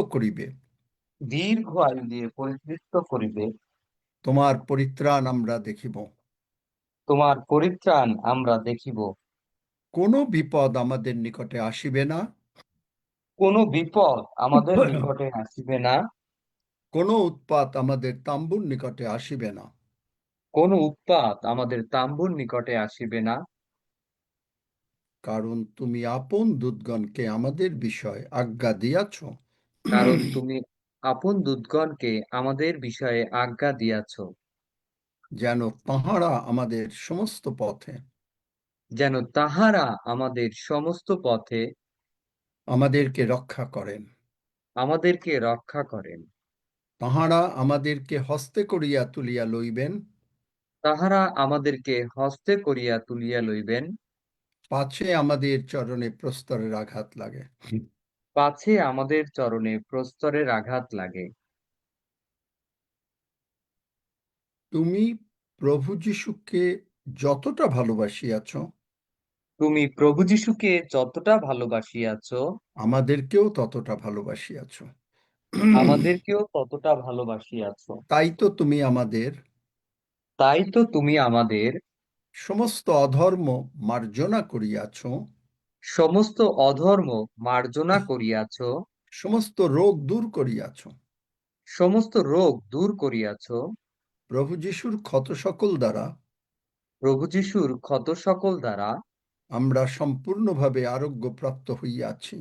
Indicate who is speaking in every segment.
Speaker 1: করিবে।
Speaker 2: দীর্ঘ আয়ু দিয়ে পরিতৃপ্ত করিবে।
Speaker 1: তোমার পরিত্রাণ আমরা দেখিব।
Speaker 2: তোমার পরিত্রাণ আমরা দেখিব।
Speaker 1: কোনো বিপদ আমাদের নিকটে আসিবে না।
Speaker 2: কোনো বিপদ আমাদের নিকটে আসিবে না।
Speaker 1: কোনো উৎপাত আমাদের তাম্বুর নিকটে আসিবে না।
Speaker 2: কোনো উৎপাত আমাদের তাম্বুর নিকটে আসিবে না।
Speaker 1: কারণ তুমি আপন দূতগণকে আমাদের বিষয় আজ্ঞা দিয়াছ।
Speaker 2: কারণ তুমি আপন দূতগণকে আমাদের বিষয়ে আজ্ঞা দিয়াছ।
Speaker 1: যেন তাহারা আমাদের সমস্ত পথে
Speaker 2: যেন তাহারা আমাদের সমস্ত পথে
Speaker 1: আমাদেরকে রক্ষা করেন।
Speaker 2: আমাদেরকে রক্ষা করেন।
Speaker 1: তাহারা আমাদেরকে হস্তে করিয়া তুলিয়া লইবেন,
Speaker 2: তাহারা আমাদেরকে হস্তে করিয়া তুলিয়া লইবেন,
Speaker 1: পাছে আমাদের চরণে প্রস্তরের আঘাত লাগে।
Speaker 2: পাছে আমাদের চরণে প্রস্তরের আঘাত লাগে।
Speaker 1: তুমি প্রভু যীশুকে যতটা ভালোবাসিয়াছ,
Speaker 2: তুমি প্রভু যীশুকে যতটা ভালোবাসিয়াছ,
Speaker 1: আমাদেরকেও ততটা ভালোবাসিয়াছ।
Speaker 2: আমাদেরকেও ততটা ভালোবাসিয়াছ।
Speaker 1: তাই তো তুমি আমাদের
Speaker 2: তাই তো তুমি আমাদের
Speaker 1: সমস্ত অধর্ম মার্জনা করিয়াছ,
Speaker 2: সমস্ত অধর্ম মার্জনা করিয়াছ,
Speaker 1: সমস্ত রোগ দূর করিয়াছ।
Speaker 2: সমস্ত রোগ দূর করিয়াছ।
Speaker 1: প্রভু যীশুর ক্ষত সকল দ্বারা
Speaker 2: প্রভু যীশুর ক্ষত সকল দ্বারা
Speaker 1: আমরা সম্পূর্ণভাবে আরোগ্যপ্রাপ্ত হইয়াছি।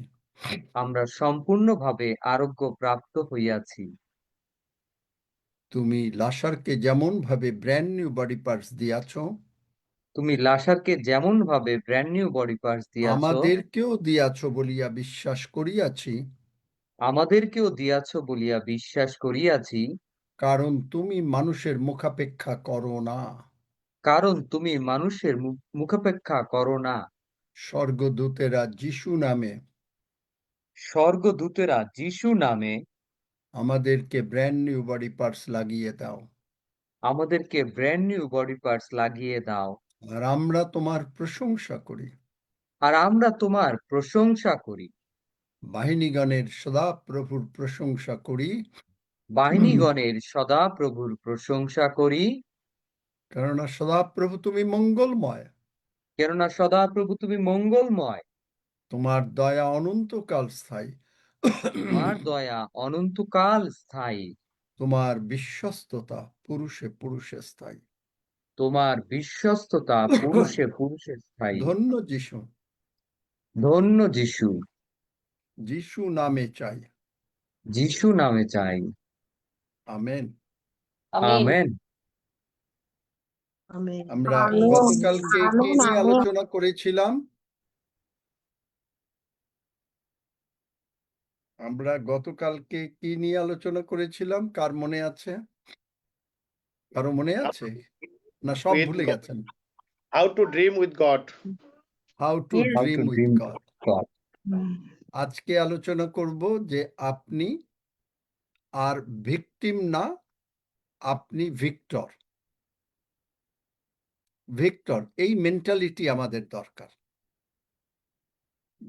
Speaker 2: আমরা সম্পূর্ণভাবে আরোগ্য প্রাপ্ত হইয়াছি।
Speaker 1: তুমি লাসারকে যেমন ভাবে ব্র্যান্ড নিউ বডি পার্টস দিয়াছ,
Speaker 2: তুমি লাসারকে যেমন ভাবে ব্র্যান্ড নিউ বডি পার্টস দিয়াছ,
Speaker 1: আমাদেরকেও দিয়াছ বলিয়া বিশ্বাস করিয়াছি।
Speaker 2: আমাদেরকেও দিয়াছ বলিয়া বিশ্বাস করিয়াছি।
Speaker 1: কারণ তুমি মানুষের মুখাপেক্ষা করো না।
Speaker 2: কারণ তুমি মানুষের মুখাপেক্ষা করো না।
Speaker 1: স্বর্গদূতেরা যিশু নামে
Speaker 2: স্বর্গদূতেরা যিশু নামে
Speaker 1: আমাদেরকে ব্র্যান্ড নিউ বডি পার্টস লাগিয়ে দাও।
Speaker 2: আমাদেরকে ব্র্যান্ড নিউ বডি পার্টস লাগিয়ে দাও।
Speaker 1: আর আমরা তোমার প্রশংসা করি।
Speaker 2: আর আমরা তোমার প্রশংসা করি।
Speaker 1: বাহিনীগণের সদা প্রভুর প্রশংসা করি।
Speaker 2: বাহিনীগণের সদা প্রভুর প্রশংসা করি।
Speaker 1: কেননা সদাপ্রভু তুমি মঙ্গলময়।
Speaker 2: কেননা সদা প্রভু তুমি মঙ্গলময়।
Speaker 1: তোমার দয়া অনন্তকাল স্থায়ী।
Speaker 2: তোমার দয়া অনন্তকাল স্থায়ী।
Speaker 1: তোমার বিশ্বস্ততা পুরুষে পুরুষে স্থায়ী।
Speaker 2: তোমার বিশ্বস্ততা পুরুষে পুরুষে স্থায়ী।
Speaker 1: ধন্য যিশু।
Speaker 2: ধন্য যিশু।
Speaker 1: যিশু নামে চাই।
Speaker 2: যিশু নামে চাই।
Speaker 1: আমেন।
Speaker 3: আমিন।
Speaker 2: আমেন।
Speaker 3: আমিন।
Speaker 1: আমরা
Speaker 4: আমিন
Speaker 1: গতকালকে কি
Speaker 4: আমিন
Speaker 1: নিয়ে
Speaker 4: আমিন।
Speaker 1: আলোচনা করেছিলাম? আমরা গতকালকে কি নিয়ে আলোচনা করেছিলাম? কার মনে আছে? কারো মনে আছে? না সব
Speaker 5: With
Speaker 1: ভুলে
Speaker 5: God.
Speaker 1: গেছেন?
Speaker 5: How to dream with God.
Speaker 1: How to
Speaker 3: Yes.
Speaker 2: How
Speaker 1: dream
Speaker 2: to
Speaker 1: with
Speaker 2: dream
Speaker 1: god.
Speaker 2: God.
Speaker 1: আজকে আলোচনা করব যে আপনি আর ভিকটিম না, আপনি ভিক্টর। ভিক্টর, এই মেন্টালিটি আমাদের দরকার।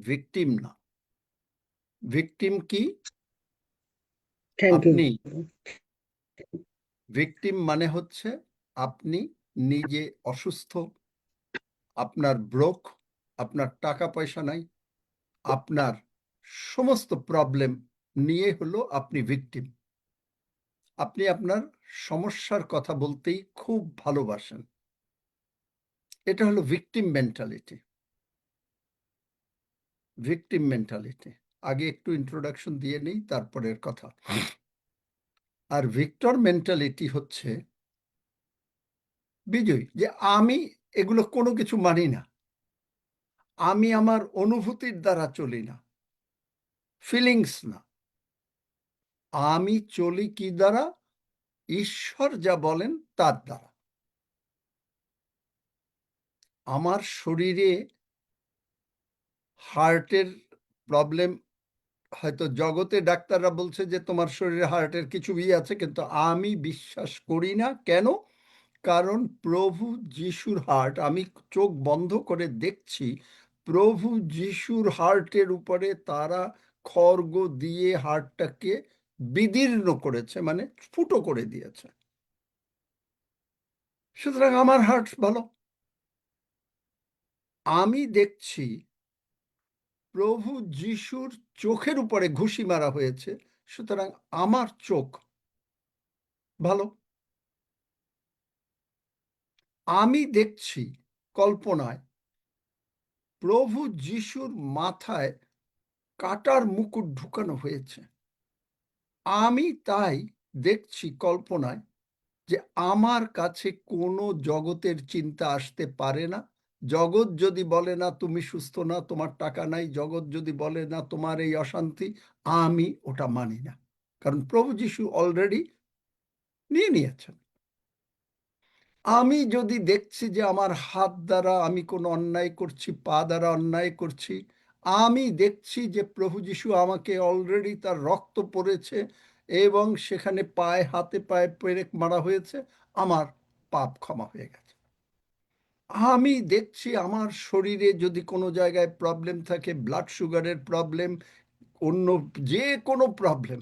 Speaker 1: ভিকটিম না। ভিকটিম কি?
Speaker 3: Thank you.
Speaker 1: আপনি ভিকটিম মানে হচ্ছে আপনি নিজে অসুস্থ, আপনার ব্রোক, আপনার টাকা পয়সা নাই, আপনার সমস্ত প্রবলেম নিয়ে হলো আপনি ভিকটিম। আপনি আপনার সমস্যার কথা বলতেই খুব ভালোবাসেন। এটা হলো ভিকটিম মেন্টালিটি। Victim mentality. আগে একটু ইন্ট্রোডাকশন দিয়ে নেই, তারপরের কথা। আর ভিক্টর মেন্টালিটি হচ্ছে বিজয়, যে আমি এগুলো কোনো কিছু মানি না, আমি আমার অনুভূতির দ্বারা চলি না, ফিলিংস না, আমি চলি কি দ্বারা? ঈশ্বর যা বলেন তার দ্বারা। আমার শরীরে হার্টের প্রবলেম, হয়তো জগতে ডাক্তাররা বলছে যে তোমার শরীরে হার্টের কিছু আছে, কিন্তু আমি বিশ্বাস করি না। কেন? কারণ প্রভু যিশুর হার্ট, আমি চোখ বন্ধ করে দেখছি, প্রভু যিশুর হার্টের উপরে তারা খড়গ দিয়ে হাড়টাকে বিদীর্ণ করেছে, মানে ফুটো করে দিয়েছে। সুতরাং আমার হার্ট ভালো। আমি দেখছি প্রভু যিশুর চোখের উপরে ঘুষি মারা হয়েছে, সুতরাং আমার চোখ ভালো। আমি দেখছি কল্পনায় প্রভু যিশুর মাথায় কাটার মুকুট ঢুকানো হয়েছে। আমি তাই দেখছি কল্পনায় যে আমার কাছে কোনো জগতের চিন্তা আসতে পারে না। জগৎ যদি বলে না তুমি সুস্থ না, তোমার টাকা নাই, জগৎ যদি বলে না তোমার এই অশান্তি, আমি ওটা মানি না, কারণ প্রভু যিশু অলরেডি নিয়ে নিয়েছেন। আমি যদি দেখছি যে আমার হাত দ্বারা আমি কোনো অন্যায় করছি, পা দ্বারা অন্যায় করছি, আমি দেখছি যে প্রভু যিশু আমাকে অলরেডি তার রক্ত পড়েছে এবং সেখানে পায়ে হাতে পায়ে পেরেক মারা হয়েছে, আমার পাপ ক্ষমা হয়ে গেছে। আমি দেখছি আমার শরীরে যদি কোনো জায়গায় প্রবলেম থাকে, ব্লাড সুগারের প্রবলেম, অন্য যে কোনো প্রবলেম,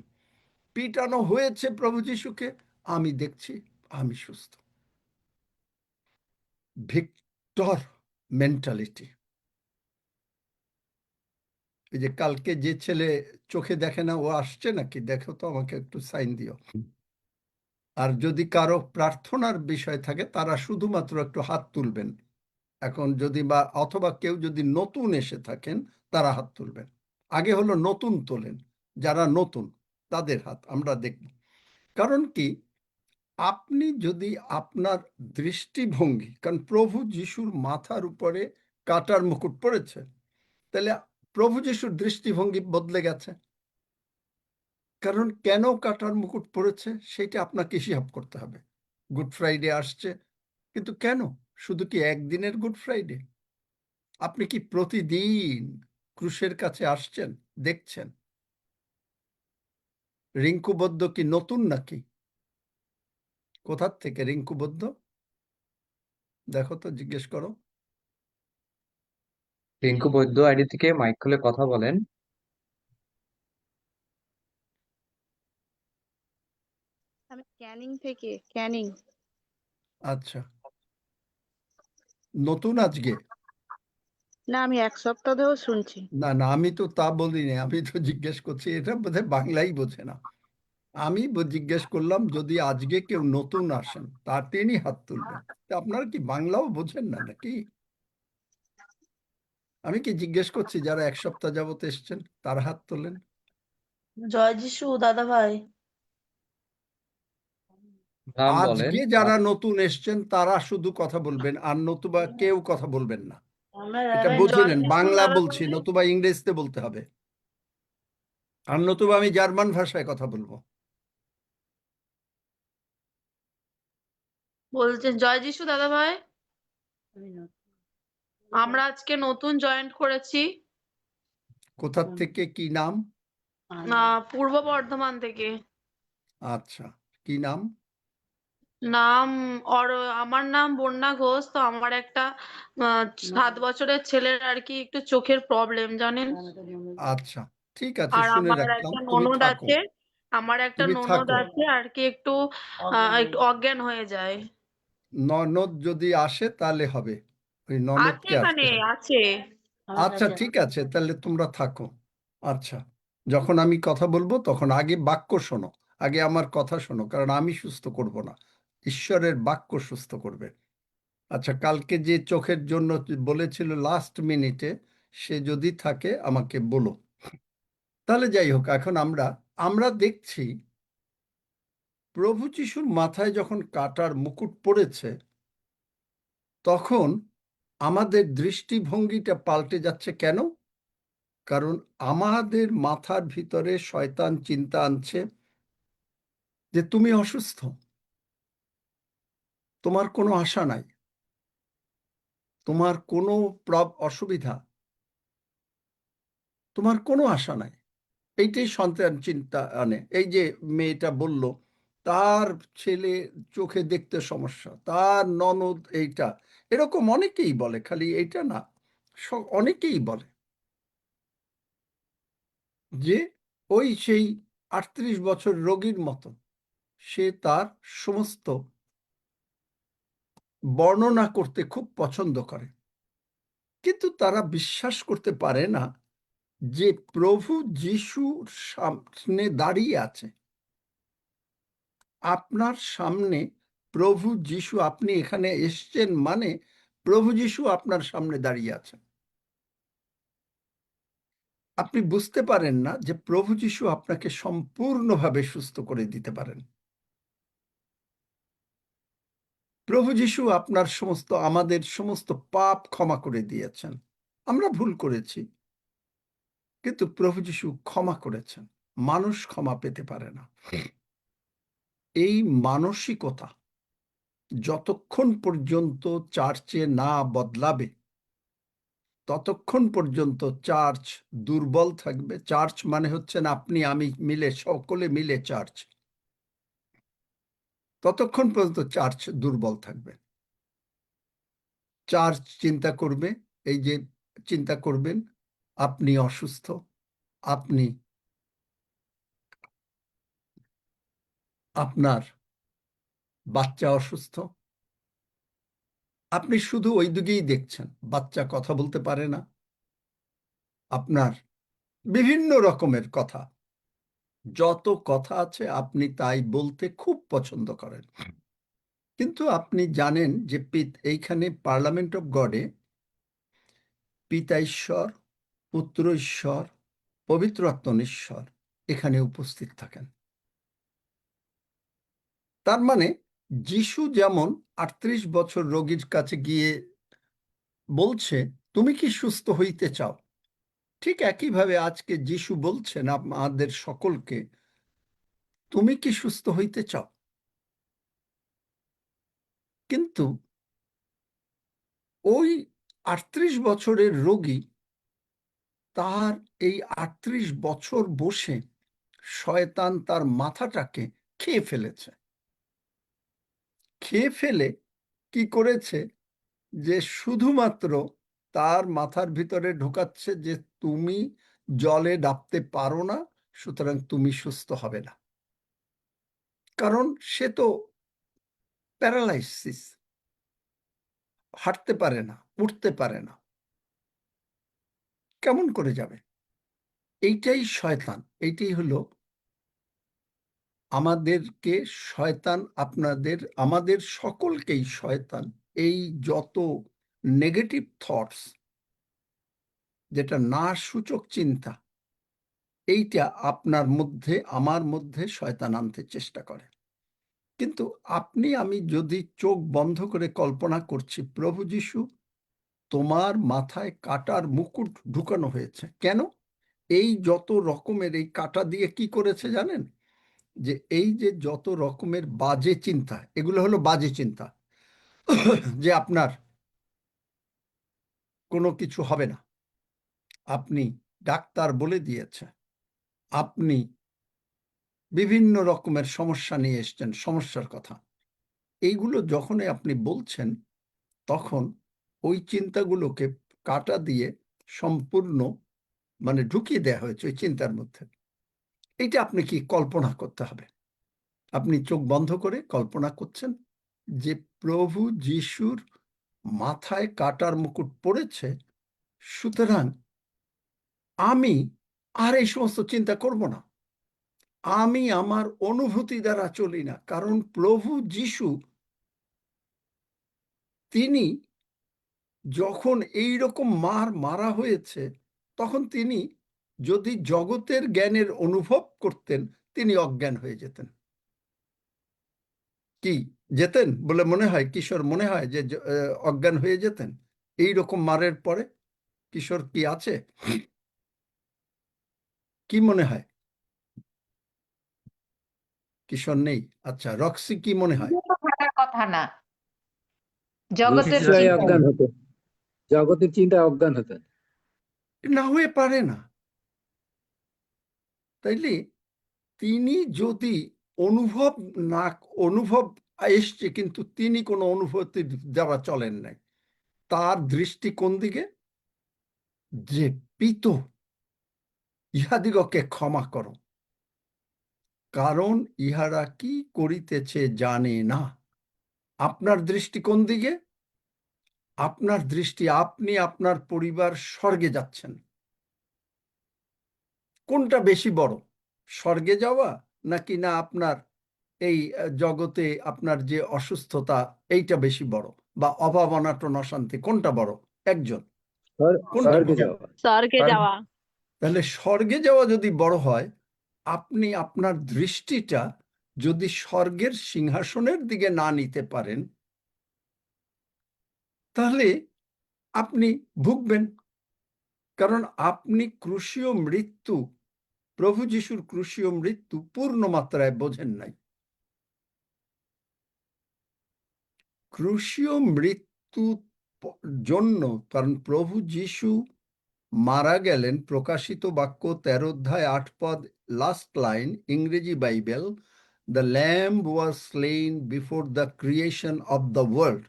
Speaker 1: পিটানো হয়েছে প্রভু যিশুকে, আমি দেখছি আমি সুস্থ। Victor mentality. এই যে কালকে যে ছেলে চোখে দেখে না, ও আসছে নাকি? দেখো তো, আমাকে একটু সাইন দিও। আর যদি কারো প্রার্থনার বিষয় থাকে তারা শুধুমাত্র একটু হাত তুলবেন এখন, যদি বা অথবা কেউ যদি নতুন এসে থাকেন তারা হাত তুলবেন। আগে হলো নতুন তোলেন, যারা নতুন তাদের হাত আমরা দেখব। কারণ কি, আপনি যদি আপনার দৃষ্টিভঙ্গি, কারণ প্রভু যিশুর মাথার উপরে কাটার মুকুট পড়েছে, তাহলে প্রভু যিশুর দৃষ্টিভঙ্গি বদলে গেছে। কারণ কেন কাটার মুকুট পড়েছে সেটা আপনাকে হিসাব করতে হবে। গুড ফ্রাইডে আসছে, কিন্তু কেন? শুধু কি একদিনের গুড ফ্রাইডে? আপনি কি প্রতিদিন ক্রুশের কাছে আসছেন, দেখছেন? রিঙ্কুবদ্ধ কি নতুন নাকি? কোথার থেকে রিঙ্কুবদ্ধ? দেখো তো, জিজ্ঞেস করো।
Speaker 2: রিঙ্কু বৈদ্য আইডি থেকে মাইক খুলে কথা বলেন।
Speaker 4: আমি ক্যানিং থেকে। ক্যানিং।
Speaker 1: আচ্ছা, নতুন আজকে?
Speaker 4: না, আমি এক সপ্তাহ ধরে শুনছি।
Speaker 1: না না, আমি তো তা বলিনি, আমি তো জিজ্ঞেস করছি, এটা বোধহয় বাংলাই বোঝে না। আমি জিজ্ঞেস করলাম যদি আজকে কেউ নতুন আসেন তার তিনি হাত তুলবেন। তা আপনারা কি বাংলাও বোঝেন না নাকি? আমি কি জিজ্ঞেস করছি যারা এক সপ্তাহ যাবত এসছেন তার হাত তোলেন।
Speaker 6: জয় যিশু দাদা ভাই।
Speaker 2: নাম বলেন।
Speaker 1: আজকে যারা নতুন এসছেন তারা শুধু কথা বলবেন, আর নতুবা কেউ কথা বলবেন না।
Speaker 6: আমরা
Speaker 1: এটা
Speaker 6: দাদা
Speaker 1: বুঝে
Speaker 6: জয়
Speaker 1: নেন,
Speaker 6: যিশু
Speaker 1: বাংলা
Speaker 6: দাদা
Speaker 1: বলছি,
Speaker 6: ভাই।
Speaker 1: নতুবা ইংরেজিতে বলতে হবে, আর নতুবা আমি জার্মান ভাষায় কথা বলবো।
Speaker 6: বলছেন জয় যিশু দাদা ভাই। আমরা আজকে নতুন জয়েন্ট করেছি
Speaker 1: কোথার থেকে, কি নাম?
Speaker 6: পূর্ব বর্ধমান থেকে।
Speaker 1: আচ্ছা, কি নাম?
Speaker 6: নাম আমার নাম বন্যা ঘোষ। তো আমার একটা 7 বছরের ছেলের আর কি একটু চোখের প্রবলেম জানেন।
Speaker 1: আচ্ছা, ঠিক আছে,
Speaker 6: আর
Speaker 1: শুনে
Speaker 6: আমার
Speaker 1: রাখলাম।
Speaker 6: একটা
Speaker 1: তুমি
Speaker 6: ননদ
Speaker 1: থাকো,
Speaker 6: আছে। আমার একটা
Speaker 1: তুমি
Speaker 6: ননদ
Speaker 1: থাকো।
Speaker 6: আছে আর কি একটু একটু অজ্ঞান হয়ে যায়।
Speaker 1: ননদ যদি আসে তাহলে হবে, ওই
Speaker 6: আছে
Speaker 1: ননদকে
Speaker 6: এখানে
Speaker 1: আসতে হবে।
Speaker 6: আছে।
Speaker 1: আচ্ছা, ঠিক আছে, তাহলে তোমরা থাকো। আচ্ছা, যখন আমি কথা বলবো তখন আগে বাক্য শোনো, আগে আমার কথা শোনো, কারণ আমি সুস্থ করব না, ঈশ্বরের বাক্য সুস্থ করবে। আচ্ছা, কালকে যে চোখের জন্য বলেছিল লাস্ট মিনিটে, সে যদি থাকে আমাকে বলো। তাহলে যাই হোক, এখন আমরা দেখছি প্রভু যিশুর মাথায় যখন কাটার মুকুট পড়েছে, তখন আমাদের দৃষ্টিভঙ্গিটা পাল্টে যাচ্ছে। কেন? কারণ আমাদের মাথার ভিতরে শয়তান চিন্তা আনছে যে তুমি অসুস্থ, তোমার কোনো আশা নাই, তোমার কোনো অসুবিধা, তোমার কোনো আশা নাই। এইটাই সন্তান চিন্তা আনে। এই যে মেয়েটা বলল তার ছেলে চোখে দেখতে সমস্যা, তার ননদ এইটা, এরকম অনেকেই বলে, খালি এইটা না, অনেকেই বলে। যে ওই সেই 38 বছর রোগীর মতো সে তার সমস্ত বর্ণনা করতে খুব পছন্দ করে, কিন্তু তারা বিশ্বাস করতে পারে না যে প্রভু যিশুর সামনে দাঁড়িয়ে আছে। আপনার সামনে প্রভু যিশু, আপনি এখানে এসছেন মানে প্রভু যিশু আপনার সামনে দাঁড়িয়ে আছেন। আপনি বুঝতে পারেন না যে প্রভু যিশু আপনাকে সম্পূর্ণভাবে সুস্থ করে দিতে পারেন। প্রভু যিশু আপনার আমাদের সমস্ত পাপ ক্ষমা করে দিয়েছেন। আমরা ভুল করেছি, কিন্তু প্রভু যিশু ক্ষমা করেছেন। মানুষ ক্ষমা পেতে পারে না। এই মানসিকতা যতক্ষণ পর্যন্ত চার্চে না বদলাবে, ততক্ষণ পর্যন্ত চার্চ দুর্বল থাকবে। চার্চ মানে হচ্ছে না আপনি আমি মিলে, সকলে মিলে চার্চ। ততক্ষণ পর্যন্ত চার্চ দুর্বল থাকবে। চার্চ চিন্তা করবে, এই যে চিন্তা করবেন আপনি অসুস্থ, আপনার বাচ্চা অসুস্থ, আপনি শুধু ওই দিকেই দেখছেন। বাচ্চা কথা বলতে পারে না, আপনার বিভিন্ন রকমের কথা, যত কথা আছে আপনি তাই বলতে খুব পছন্দ করেন। কিন্তু আপনি জানেন যে এইখানে পার্লামেন্ট অফ গডে পিতা ঈশ্বর, পুত্র ঈশ্বর, পবিত্র আত্মা ঈশ্বর এখানে উপস্থিত থাকেন। তার মানে যিশু যেমন 38 বছর রোগীর কাছে গিয়ে বলছে, তুমি কি সুস্থ হইতে চাও, ঠিক একইভাবে আজকে যিশু বলছেন আমাদের সকলকে, তুমি কি সুস্থ হইতে চাও। কিন্তু ওই 38 বছরের রোগী তার এই 38 বছর বসে শয়তান তার মাথাটাকে খেয়ে ফেলেছে। খেয়ে ফেলে কি করেছে, যে শুধুমাত্র তার মাথার ভিতরে ঢোকাচ্ছে যে তুমি জলে ডাবতে পারো না, সুতরাং তুমি সুস্থ হবে না। কারণ সে তো প্যারালাইসিস, হাঁটতে পারে না, উঠতে পারে না, কেমন করে যাবে। এইটাই শয়তান, এইটাই হলো আমাদেরকে শয়তান, আমাদের সকলকেই শয়তান এই যত নেগেটিভ থটস, যেটা না সূচক চিন্তা, এইটা আপনার মধ্যে আমার মধ্যে শয়তান আনতে চেষ্টা করে। কিন্তু আপনি আমি যদি চোখ বন্ধ করে কল্পনা করছি, প্রভু যিশু তোমার মাথায় কাটার মুকুট ঢুকানো হয়েছে, কেন? এই যত রকমের এই কাটা দিয়ে কি করেছে জানেন? যে এই যে যত রকমের বাজে চিন্তা, এগুলো হলো বাজে চিন্তা, যে আপনার কোনো কিছু হবে না, আপনি ডাক্তার বলে দিয়েছে, আপনি বিভিন্ন রকমের সমস্যা নিয়ে এসছেন, সমস্যার কথা, এইগুলো যখনই আপনি বলছেন, তখন ওই চিন্তাগুলোকে কাটা দিয়ে সম্পূর্ণ মানে ঢুকিয়ে দেওয়া হয়েছে ওই চিন্তার মধ্যে। এইটা আপনি কি কল্পনা করতে হবে। আপনি চোখ বন্ধ করে কল্পনা করছেন যে প্রভু যিশুর মাথায় কাটার মুকুট পড়েছে, সুতরাং আমি আর এই সমস্ত চিন্তা করব না। আমি আমার অনুভূতি দ্বারা চলি না, কারণ প্রভু যিশু তিনি যখন এই রকম মারা হয়েছে, তখন তিনি যদি জগতের জ্ঞানের অনুভব করতেন, তিনি অজ্ঞান হয়ে যেতেন। কি যেতেন বলে মনে হয়? কিশোর মনে হয় যে অজ্ঞান হয়ে যেতেন এই রকম মারের পরে? কিশোর কি আছে? কি মনে হয়? কিশোর নেই? আচ্ছা, রক্সি কি মনে হয়?
Speaker 3: থাকার কথা না, জগতের
Speaker 7: নিশ্চয়ই
Speaker 3: চিন্তা।
Speaker 7: অজ্ঞান হতো, জগতের চিন্তা অজ্ঞান হতেন।
Speaker 1: না হয়ে পারে না। তাইলে তিনি যদি অনুভব এসছে, কিন্তু তিনি কোনো অনুভূতি দ্বারা চলেন নাই। তার দৃষ্টি কোন দিকে? যে পিত ইহাদিগকে ক্ষমা করো, কারণ ইহারা কি করিতেছে জানে না। আপনার দৃষ্টি কোন দিকে? আপনার দৃষ্টি, আপনি আপনার পরিবার স্বর্গে যাচ্ছেন। কোনটা বেশি বড়, স্বর্গে যাওয়া নাকি না আপনার এই জগতে আপনার যে অসুস্থতা এইটা বেশি বড়, বা অভাব অনাটন অশান্তি, কোনটা বড়? একজন কোনটা
Speaker 7: স্বর্গে
Speaker 1: বড়?
Speaker 7: যাওয়া।
Speaker 4: স্বর্গে
Speaker 2: স্বর্গ-
Speaker 4: যাওয়া।
Speaker 1: তাহলে স্বর্গে যাওয়া যদি বড় হয়, আপনি আপনার দৃষ্টিটা যদি স্বর্গের সিংহাসনের দিকে না নিতে পারেন, তাহলে আপনি ভুগবেন। কারণ আপনি ক্রুশীয় মৃত্যু, প্রভু যিশুর ক্রুশীয় মৃত্যু পূর্ণ মাত্রায় বোঝেন নাই। ক্রুশীয় মৃত্যু জন্য, কারণ প্রভু যিশু মারা গেলেন, প্রকাশিত বাক্য 13 অধ্যায় 8 পদ, লাস্ট লাইন, ইংরেজি Bible, the lamb was slain before the creation of the world.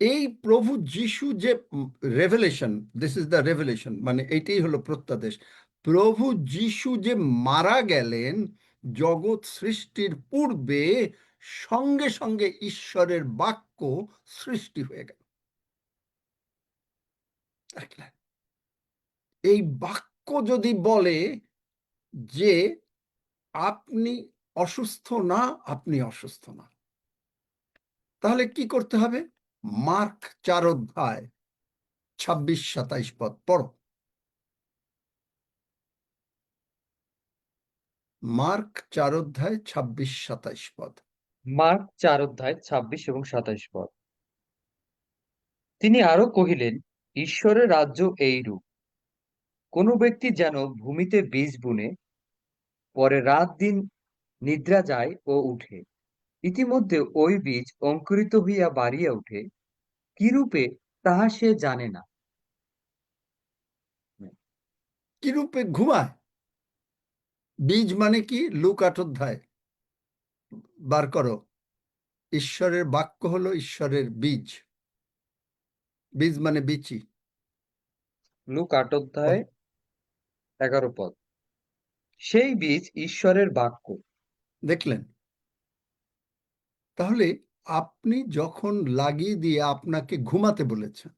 Speaker 1: এই প্রভু যিশু যে revelation, this is the revelation, মানে এইটাই হলো প্রত্যাদেশ। প্রভু যিশু যে মারা গেলেন জগৎ সৃষ্টির পূর্বে, সঙ্গে সঙ্গে ঈশ্বরের বাক্য সৃষ্টি হয়ে গেল। দেখলেন? এই বাক্য যদি বলে যে আপনি অসুস্থ না, আপনি অসুস্থ না, তাহলে কি করতে হবে? মার্ক 4 অধ্যায় 26-27 পদ পড়ো। মার্ক 4 অধ্যায় 26-27 পদ।
Speaker 2: মার্ক 4 অধ্যায় 26 এবং 27 পদ। তিনি আরো কহিলেন, ঈশ্বরের রাজ্য এইরূপ, কোন ব্যক্তি যেন ভূমিতে বীজ বুনে, পরে রাত দিন নিদ্রা যায় ও উঠে, ইতিমধ্যে ওই বীজ অঙ্কুরিত হইয়া বাড়িয়া উঠে, কিরূপে তাহা সে জানে না।
Speaker 1: কি রূপে ঘুমায়? বীজ মানে কি? লুক 8 অধ্যায় বার করো। ঈশ্বরের বাক্য হলো ঈশ্বরের বীজ। বীজ মানে বিচি।
Speaker 2: লুক 8 অধ্যায় 11 পদ। সেই বীজ ঈশ্বরের বাক্য।
Speaker 1: দেখলেন? তাহলে আপনি যখন লাগিয়ে দিয়ে আপনাকে ঘুমাতে বলেছেন,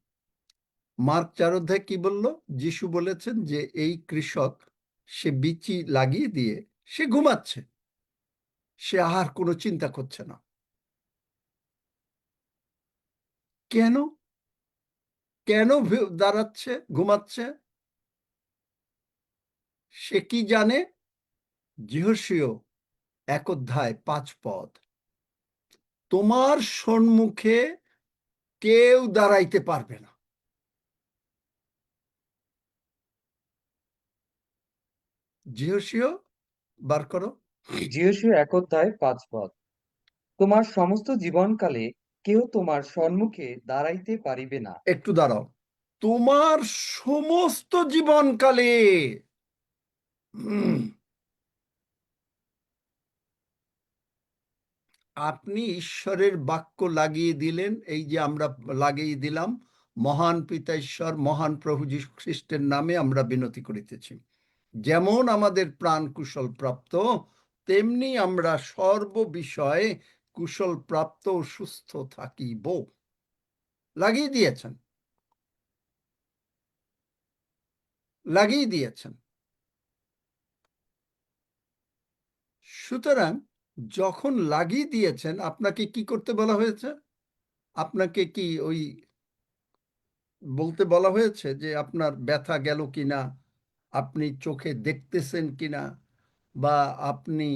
Speaker 1: মার্ক 4 অধ্যায় কি বলল? যিশু বলেছেন যে এই কৃষক, সে বিচি লাগিয়ে দিয়ে সে ঘুমাচ্ছে, সে আর কোনো চিন্তা করছে না। কেন? কেন দাঁড়াচ্ছে, ঘুমাচ্ছে? সে কি জানে? যিহোশীয় 1 অধ্যায় 5 পদ, তোমার সম্মুখে কেউ দাঁড়াইতে পারবে না। যিহোশীয় বার করো।
Speaker 2: যিশায়া 1 অধ্যায় 5 পদ। তোমার সমস্ত জীবনকালে কেউ তোমার সম্মুখে দাঁড়াইতে পারিবে না।
Speaker 1: একটু দাঁড়াও। তোমার সমস্ত জীবনকালে। আপনি ঈশ্বরের বাক্য লাগিয়ে দিলেন, এই যে আমরা লাগিয়ে দিলাম, মহান পিতা ঈশ্বর, মহান প্রভু যীশু খ্রিস্টের নামে আমরা বিনতি করিতেছি, যেমন আমাদের প্রাণ কুশল প্রাপ্ত, তেমনি আমরা সর্ব বিষয়ে কুশল প্রাপ্ত ও সুস্থ থাকিব। লাগিয়ে দিয়েছেন, লাগিয়ে দিয়েছেন। সুতরাং যখন লাগিয়ে দিয়েছেন, আপনাকে কি করতে বলা হয়েছে? আপনাকে কি ওই বলতে বলা হয়েছে যে আপনার ব্যথা গেল কিনা, আপনি চোখে দেখতেছেন কিনা, বা আপনি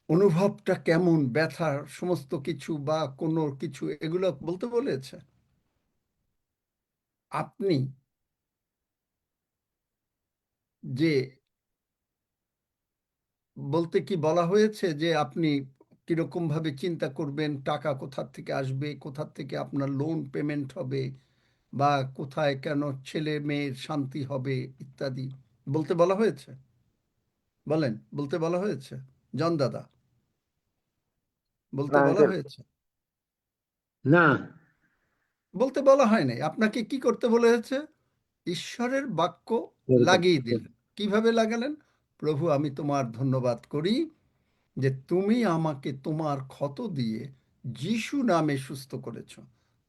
Speaker 1: অনুভবটা কেমন, ব্যথার সমস্ত কিছু বা কোনো কিছু, এগুলো বলতে বলেছে? আপনি যে বলতে কি বলা হয়েছে যে আপনি কিরকম ভাবে চিন্তা করবেন, টাকা কোথা থেকে আসবে, কোথা থেকে আপনার লোন পেমেন্ট হবে, বা কোথায় কেন ছেলে মেয়ের শান্তি হবে ইত্যাদি বলতে বলা হয়েছে? বলেন, বলতে বলা হয়েছে? জন দাদা, বলতে
Speaker 7: না
Speaker 1: বলা
Speaker 7: আঙ্কেল,
Speaker 1: হয়েছে?
Speaker 7: না।
Speaker 1: বলতে বলা হয় নাই। আপনাকে কি করতে বলা হয়েছে? ঈশ্বরের বাক্য লাগিয়ে দিলেন। কিভাবে লাগালেন? প্রভু, আমি তোমার ধন্যবাদ করি যে তুমি আমাকে তোমার ক্ষত দিয়ে যিশু নামে সুস্থ করেছ।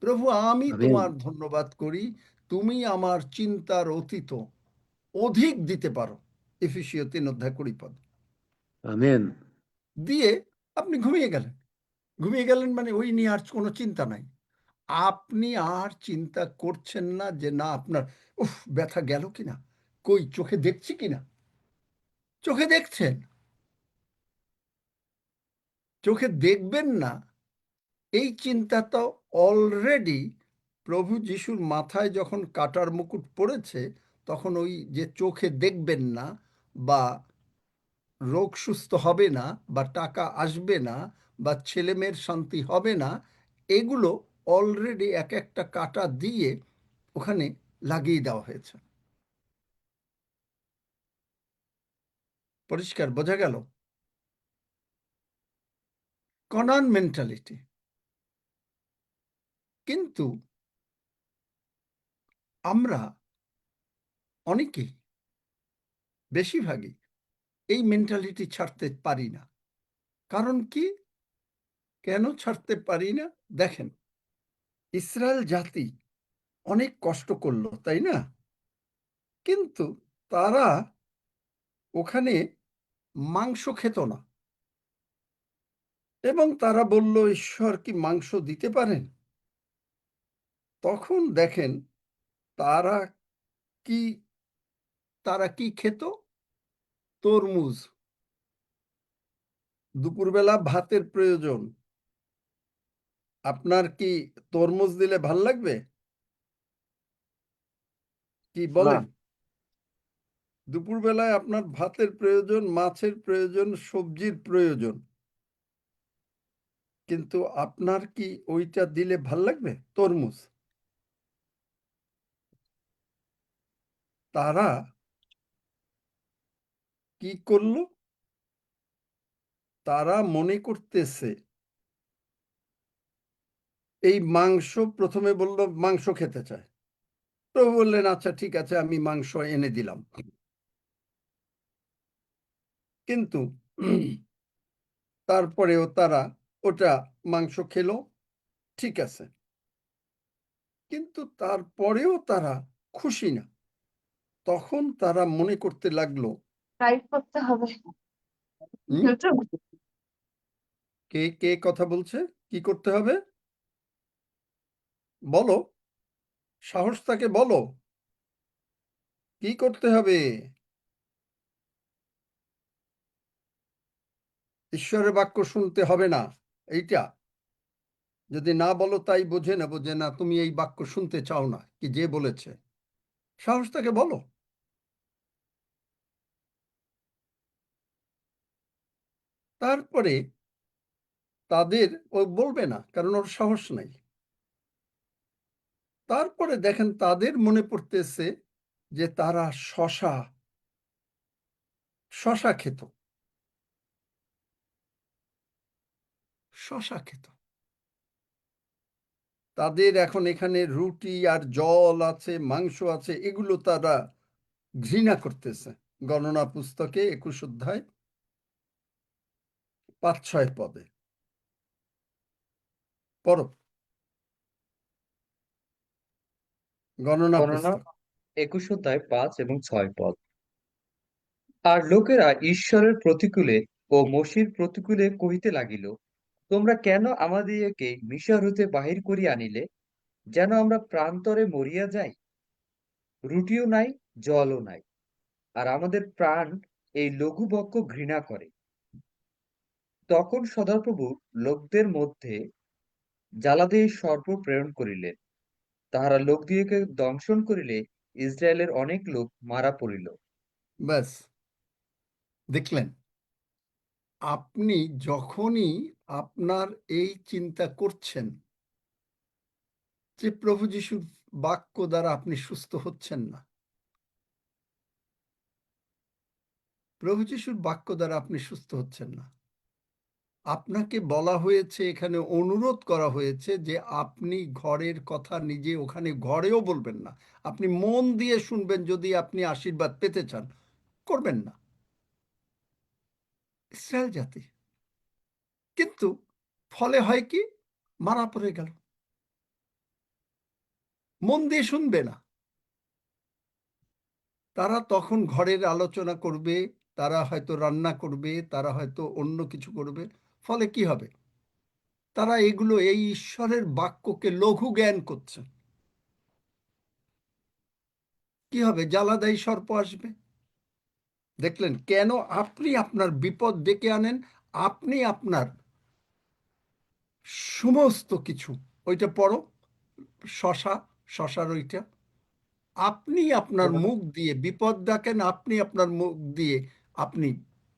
Speaker 1: প্রভু, আমি
Speaker 7: আমেন।
Speaker 1: তোমার ধন্যবাদ করি, তুমি আমার চিন্তার অতীত অধিক দিতে পারো। এফেসীয় 3:20
Speaker 7: আমেন।
Speaker 1: দিয়ে আপনি ঘুমিয়ে গেলেন। ঘুমিয়ে গেলেন মানে ওই নিয়ে আর কোনো চিন্তা নাই। আপনি আর চিন্তা করছেন না যে না আপনার উফ ব্যথা গেল কিনা, কই চোখে দেখছি কিনা। চোখে দেখছেন, চোখে দেখবেন না এই চিন্তা তো অলরেডি প্রভু যিশুর মাথায় যখন কাটার মুকুট পড়েছে, তখন ওই যে চোখে দেখবেন না বা রোগ সুস্থ হবে না বা টাকা আসবে না বা ছেলেমেয়ের শান্তি হবে না, এগুলো অলরেডি এক একটা কাটা দিয়ে ওখানে লাগিয়ে দেওয়া হয়েছে। পরিষ্কার বোঝা গেল? কনান মেন্টালিটি। কিন্তু আমরা অনেকেই, বেশিরভাগই এই মেন্টালিটি ছাড়তে পারি না। কারণ কি? কেন ছাড়তে পারি না? দেখেন, ইসরায়েল জাতি অনেক কষ্ট করলো, তাই না? কিন্তু তারা ওখানে মাংস খেত না এবং তারা বলল, ঈশ্বর কি মাংস দিতে পারেন? তখন দেখেন তারা কি তারা কি খেত? তরমুজ। দুপুরবেলা ভাতের প্রয়োজন, আপনার কি তরমুজ দিলে ভাল লাগবে? কি বলেন? দুপুরবেলায় আপনার ভাতের প্রয়োজন, মাছের প্রয়োজন, সবজির প্রয়োজন, কিন্তু আপনার কি ওইটা দিলে ভাল লাগবে? তরমুজ। তারা কি করলো? তারা মনে করতেছে এই মাংস, প্রথমে বলল মাংস খেতে চায়। প্রভু বললেন, আচ্ছা ঠিক আছে, আমি মাংস এনে দিলাম। কিন্তু তারপরেও তারা ওটা মাংস খেলো, ঠিক আছে, কিন্তু তারপরেও তারা খুশি না। তখন তারা মনে করতে লাগলো,
Speaker 3: টাইপ করতে হবে।
Speaker 1: হুম, কে কে কথা বলছে? কি করতে হবে বলো, সাহস থাকে বলো, কি করতে হবে? ঈশ্বরের বাক্য শুনতে হবে না, এইটা যদি না বলো তাই বুঝে নেব যে না, তুমি এই বাক্য শুনতে চাও না, কি যে বলেছে। সাহস থাকে বলো। তারপরে তাদের ও বলবে না, কারণ ওর সাহস নাই। তারপরে দেখেন তাদের মনে পড়তেছে যে তারা শশা শশা খেত, শশা খেত। তাদের এখন এখানে রুটি আর জল আছে, মাংস আছে, এগুলো তারা ঘৃণা করতেছে। গণনা পুস্তকে 21 অধ্যায় 5-6 পদে পড়ো। গণনা
Speaker 2: গণনা
Speaker 1: পুস্তক
Speaker 2: 21 অধ্যায় 5 এবং 6 পদ। আর লোকেরা ঈশ্বরের প্রতিকূলে ও মসীর প্রতিকূলে কহিতে লাগিল, তোমরা কেন আমাদিগকে মিশর হইতে বাহির করিয়া আনিলে, যেন আমরা প্রান্তরে মরিয়া যাই? রুটিও নাই, জলও নাই, আর আমাদের প্রাণ এই লঘুভক্ষ ঘৃণা করে। তখন সদাপ্রভু লোকদের মধ্যে জ্বালাদেহী সর্প প্রেরণ করিলেন, তাহারা লোকদিগকে দংশন করিলে ইসরায়েলের অনেক লোক মারা পড়িল।
Speaker 1: ব্যাস, দেখলেন? আপনি যখনই আপনার এই চিন্তা করছেন যে প্রভু যিশুর বাক্য দ্বারা আপনি সুস্থ হচ্ছেন না, প্রভু যিশুর বাক্য দ্বারা আপনি সুস্থ হচ্ছেন না, আপনাকে বলা হয়েছে, এখানে অনুরোধ করা হয়েছে যে আপনি ঘরের কথা নিজে ওখানে ঘরেও বলবেন না। আপনি মন দিয়ে শুনবেন যদি আপনি আশীর্বাদ পেতে চান, করবেন না। ইসরায়েল জাতি। কিন্তু ফলে হয় কি, মারা পড়ে গেল। মন দিয়ে শুনবে না। তারা তখন ঘরের আলোচনা করবে, তারা হয়তো রান্না করবে, তারা হয়তো অন্য কিছু করবে। ফলে কি হবে? তারা এগুলো, এই ঈশ্বরের বাক্যকে লঘু জ্ঞান করছে। কি হবে? জ্বালাদায়ী সর্প আসবে। দেখলেন কেন আপনি আপনার বিপদ ডেকে আনেন? আপনি আপনার সমস্ত কিছু, ওইটা পড়ো, শশার ওইটা, আপনি আপনার মুখ দিয়ে বিপদ ডাকেন, আপনি আপনার মুখ দিয়ে আপনি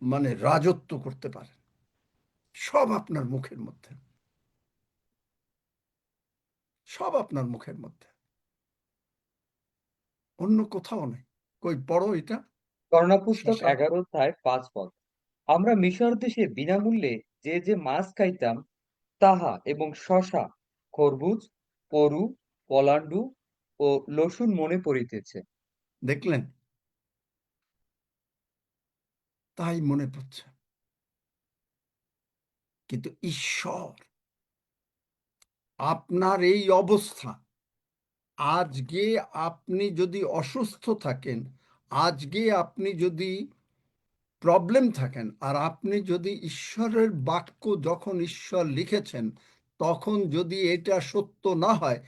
Speaker 1: মানে রাজত্ব করতে পারেন। সব আপনার মুখের মধ্যে, সব আপনার মুখের মধ্যে, অন্য কোথাও নেই। কই পড়ো এটা,
Speaker 2: গণনা পুস্তক
Speaker 1: শশা।
Speaker 2: 11 অধ্যায় 5 পদ। আমরা মিশর দেশে বিনামূল্যে যে মাছ খাইতাম, তাহা এবং শসা, খরবুজ, পরু, পলাণ্ডু ও লসুন মনে পড়িতেছে।
Speaker 1: দেখলেন? তাই মনে পড়ছে। কিন্তু ঈশ্বর, আপনার এই অবস্থা, আজকে আপনি যদি অসুস্থ থাকেন, আজকে আপনি যদি প্রবলেম থাকেন, আর আপনি যদি ঈশ্বরের বাক্য, যখন ঈশ্বর লিখেছেন তখন যদি এটা সত্য না হয়,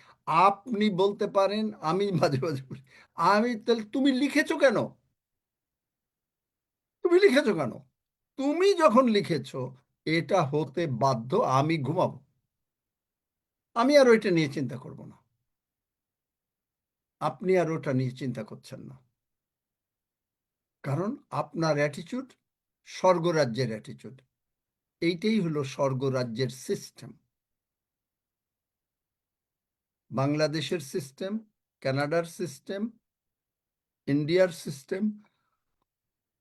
Speaker 1: আপনি বলতে পারেন, আমি মাঝে মাঝে বলি, আমি তাহলে তুমি লিখেছো কেন? তুমি লিখেছো কেন? তুমি যখন লিখেছো এটা হতে বাধ্য, আমি ঘুমাবো, আমি আর ওইটা নিয়ে চিন্তা করব না। আপনি আর ওটা নিয়ে চিন্তা করছেন না, কারণ আপনার অ্যাটিচিউড স্বর্গরাজ্যের অ্যাটিচিউড। এইটাই হলো স্বর্গরাজ্যের সিস্টেম। বাংলাদেশের সিস্টেম, কানাডার সিস্টেম, ইন্ডিয়ার সিস্টেম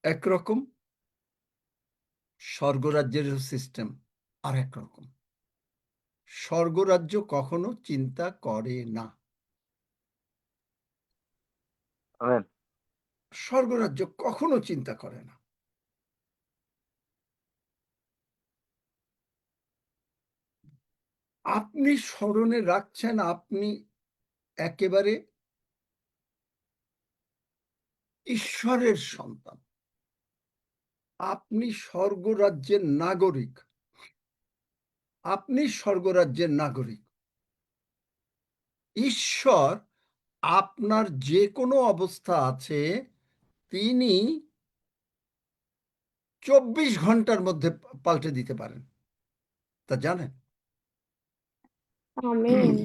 Speaker 1: একরকম, স্বর্গরাজ্যের সিস্টেম আর একরকম। স্বর্গরাজ্য কখনো চিন্তা করে না। স্বর্গরাজ্য কখনো চিন্তা করে না। আপনি স্মরণে রাখছেন, আপনি একেবারে ঈশ্বরের সন্তান, আপনি স্বর্গরাজ্যের নাগরিক, আপনি স্বর্গরাজ্যের নাগরিক। ঈশ্বর আপনার যে কোনো অবস্থা আছে, তিনি 24 ঘন্টার মধ্যে পাল্টে দিতে পারেন, তা জানেন?
Speaker 4: আমিন।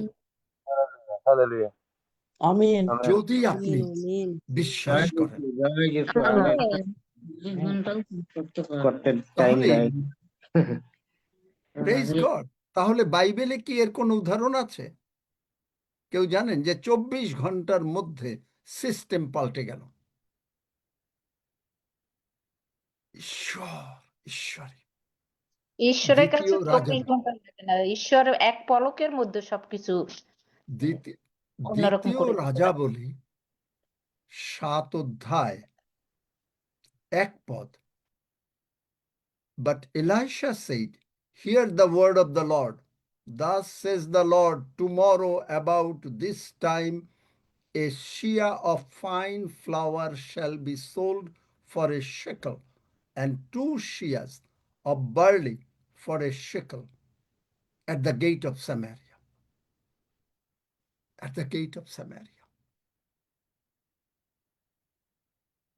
Speaker 8: আমিন।
Speaker 1: যদি আপনি
Speaker 4: আমিন।
Speaker 1: বিশ্বাস করেন,
Speaker 5: করতে টাইম
Speaker 1: তাহলে
Speaker 5: নাই।
Speaker 1: Praise God. তাহলে বাইবেলে কি এর কোনো উদাহরণ আছে? কেউ জানেন যে 24 ঘন্টার মধ্যে সিস্টেম পাল্টে গেল? ঈশ্বর, ঈশ্বরী।
Speaker 3: ঈশ্বরের কাছে
Speaker 1: দ্বিতীয় রাজা,
Speaker 3: 24 ঘন্টা লাগে না, ঈশ্বর এক পলকের মধ্যে সবকিছু অন্যরকম
Speaker 1: দ্বিতীয়
Speaker 3: করে দিতে
Speaker 1: রাজা
Speaker 3: পারে।
Speaker 1: বলি 7 অধ্যায় 1 পদ। But Elisha said, hear the word of the Lord. Thus says the Lord, tomorrow about this time a sheah of fine flour shall be sold for a shekel, and 2 sheahs of barley for a shekel at the gate of Samaria. At the gate of Samaria.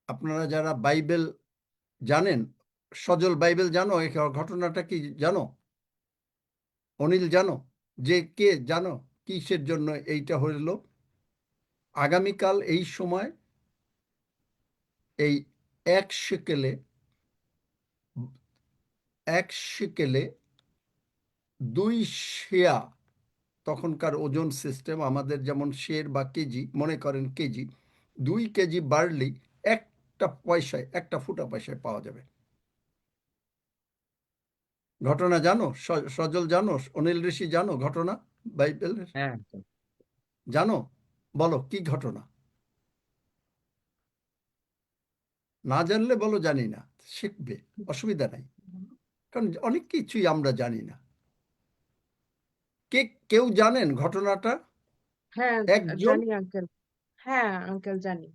Speaker 1: আপনারা যারা Bible জানেন, সজল Bible জানো, এই ঘটনাটা কি জানো? অনিল জানো? যে কে জানো কিসের জন্য এইটা হইল? আগামীকাল এই সময় এই 1 শেকেলে 2 শেয়া, তখনকার ওজন সিস্টেম, আমাদের যেমন শের বা কেজি, মনে করেন কেজি, 2 কেজি বার্লি একটা পয়সায়, একটা ফুটা পয়সায় পাওয়া যাবে। ঘটনা জানো? সজল জানো? অনিল ঋষি জানো ঘটনা বাইবেলের?
Speaker 2: হ্যাঁ আঙ্কেল।
Speaker 1: জানো? বলো কি ঘটনা? না জানলে বলো জানি না, শিখবে, অসুবিধা নাই। কারণ অনেক কিছুই আমরা জানি না। কেউ জানেন ঘটনাটা?
Speaker 5: হ্যাঁ
Speaker 1: একজন
Speaker 5: জানি আঙ্কেল। হ্যাঁ আঙ্কেল জানি।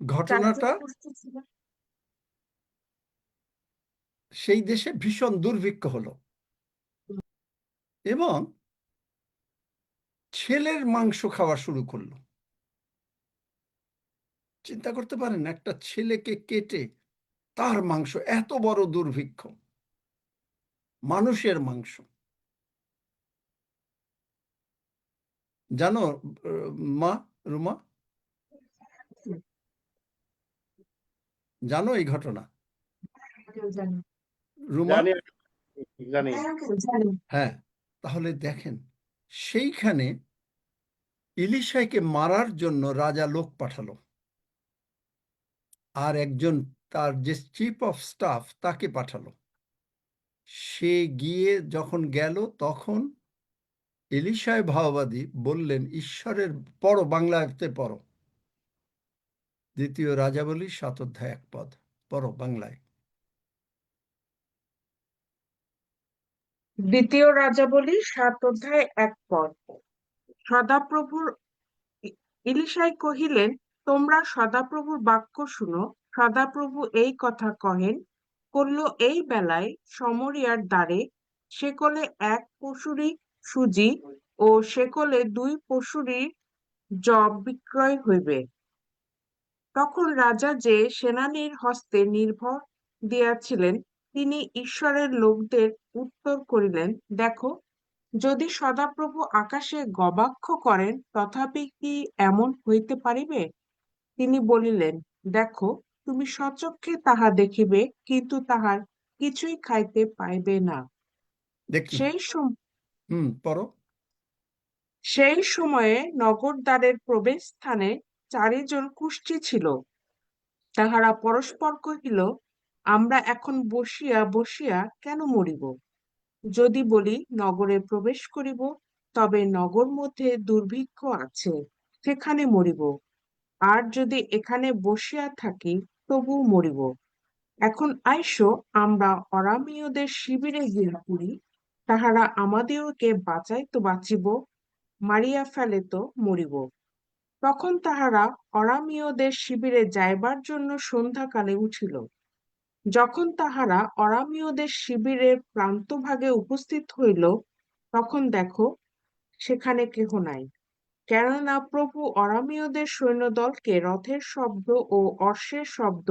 Speaker 5: চারজন
Speaker 1: ঘটনাটা
Speaker 5: কুষ্টি ছিল।
Speaker 1: সেই দেশে ভীষণ দুর্ভিক্ষ হলো এবং ছেলের মাংস খাওয়া শুরু করলো। চিন্তা করতে পারেন, একটা ছেলেকে কেটে তার মাংস, এত বড় দুর্ভিক্ষ, মানুষের মাংস। জানো মা রুমা, জানো এই ঘটনা?
Speaker 5: আঙ্কেল জানি।
Speaker 1: রুমা?
Speaker 8: জানি।
Speaker 5: হ্যাঁ আঙ্কেল জানি।
Speaker 1: হ্যাঁ, তাহলে দেখেন, সেইখানে ইলিশাকে মারার জন্য রাজা লোক পাঠালো, আর একজন তার যে চিফ অফ স্টাফ তাকে পাঠালো। সে গিয়ে যখন গেল, তখন এলিশায় ভাওবাদী বললেন, ঈশ্বরের, পড়ো, বাংলাতে পড়ো, 2 রাজাবলী 7 অধ্যায় 1 পদ পড়ো বাংলায়।
Speaker 5: দ্বিতীয় রাজাবলী 7 অধ্যায় 1 পদ। সদাপ্রভুর ইলিশাই কহিলেন, তোমরা সদাপ্রভুর বাক্য শুনো। সদাপ্রভু এই কথা কহেন, করল এই বেলায় সমরিয়ার দ্বারে সেকলে 1 পশুরি সুজি ও সেকলে 2 পশুরি যব বিক্রয় হইবে। তখন রাজা যে সেনানীর হস্তে নির্ভর দিয়াছিলেন, তিনি ঈশ্বরের লোকদের উত্তর করিলেন, দেখো, যদি সদাপ্রভু আকাশে গবাক্ষ করেন, তথাপি কি এমন হইতে পারিবে? তিনি বলিলেন, দেখো, তুমি স্বচক্ষে তাহা দেখিবে, কিন্তু তাহার কিছুই খাইতে পাইবে না।
Speaker 1: দেখুন, পড়ো।
Speaker 5: সেই সময়ে নগরদ্বারের প্রবেশস্থানে 4 জন কুষ্ঠী ছিল। তাহারা পরস্পর কহিল, আমরা এখন বসিয়া বসিয়া কেন মরিব? যদি বলি নগরে প্রবেশ করিব, তবে নগর মধ্যে দুর্ভিক্ষ আছে, সেখানে মরিব। আর যদি এখানে বসিয়া থাকি, তবু মরিব। এখন আইসো, আমরা অরামীয়দের শিবিরে গিয়া পড়ি, তাহারা আমাদিওকে বাঁচাইতো বাঁচিব, মারিয়া ফেলে তো মরিব। তখন তাহারা অরামীয়দের শিবিরে যাইবার জন্য সন্ধ্যাকালে উঠিল। যখন তাহারা অরামীয়দের শিবিরের প্রান্তভাগে উপস্থিত হইল, তখন দেখো, সেখানে কেহ নাই। কেননা প্রভু অরামীয়দের সৈন্যদলকে রথের শব্দ ও অশ্বের শব্দ,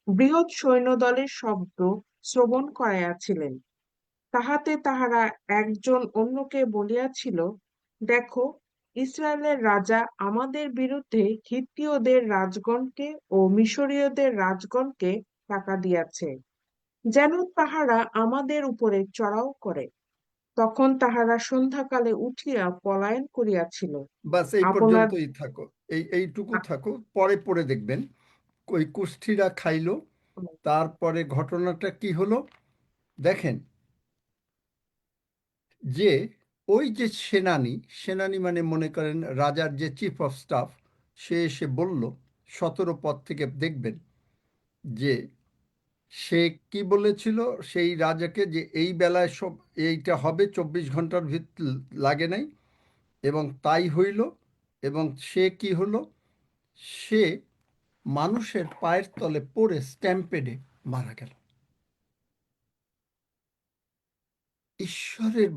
Speaker 5: বৃহৎ সৈন্যদলের শব্দ শ্রবণ করাইয়াছিলেন। তাহাতে তাহারা একজন অন্যকে বলিয়াছিল, দেখো, ইসরায়েলের রাজা আমাদের বিরুদ্ধে হিত্তীয়দের রাজগণকে ও মিশরীয়দের রাজগণকে টাকা দিয়াছে, যেন তাহারা আমাদের উপরে চড়াও করে। তখন তাহারা সন্ধ্যাকালে উঠিয়া পলায়ন করিয়াছিল।
Speaker 1: বাস এই
Speaker 5: আপনার
Speaker 1: পর্যন্তই থাকো, এইটুকু থাকো, পরে পড়ে দেখবেন। ওই কুষ্ঠিরা খাইলো, তারপরে ঘটনাটা কি হলো দেখেন। যে ওই যে সেনানি মানে মনে করেন রাজার যে চিফ অফ স্টাফ, সে এসে বলল, 17 পদ থেকে দেখবেন যে সে কি বলেছিল সেই রাজাকে, যে এই বেলায় সব এইটা হবে, 24 ঘন্টার ভিতর লাগে নাই, এবং তাই হইল। এবং সে কি হলো, সে মানুষের পায়ের তলে পড়ে স্ট্যাম্পেডে মারা গেল। ঈশ্বরের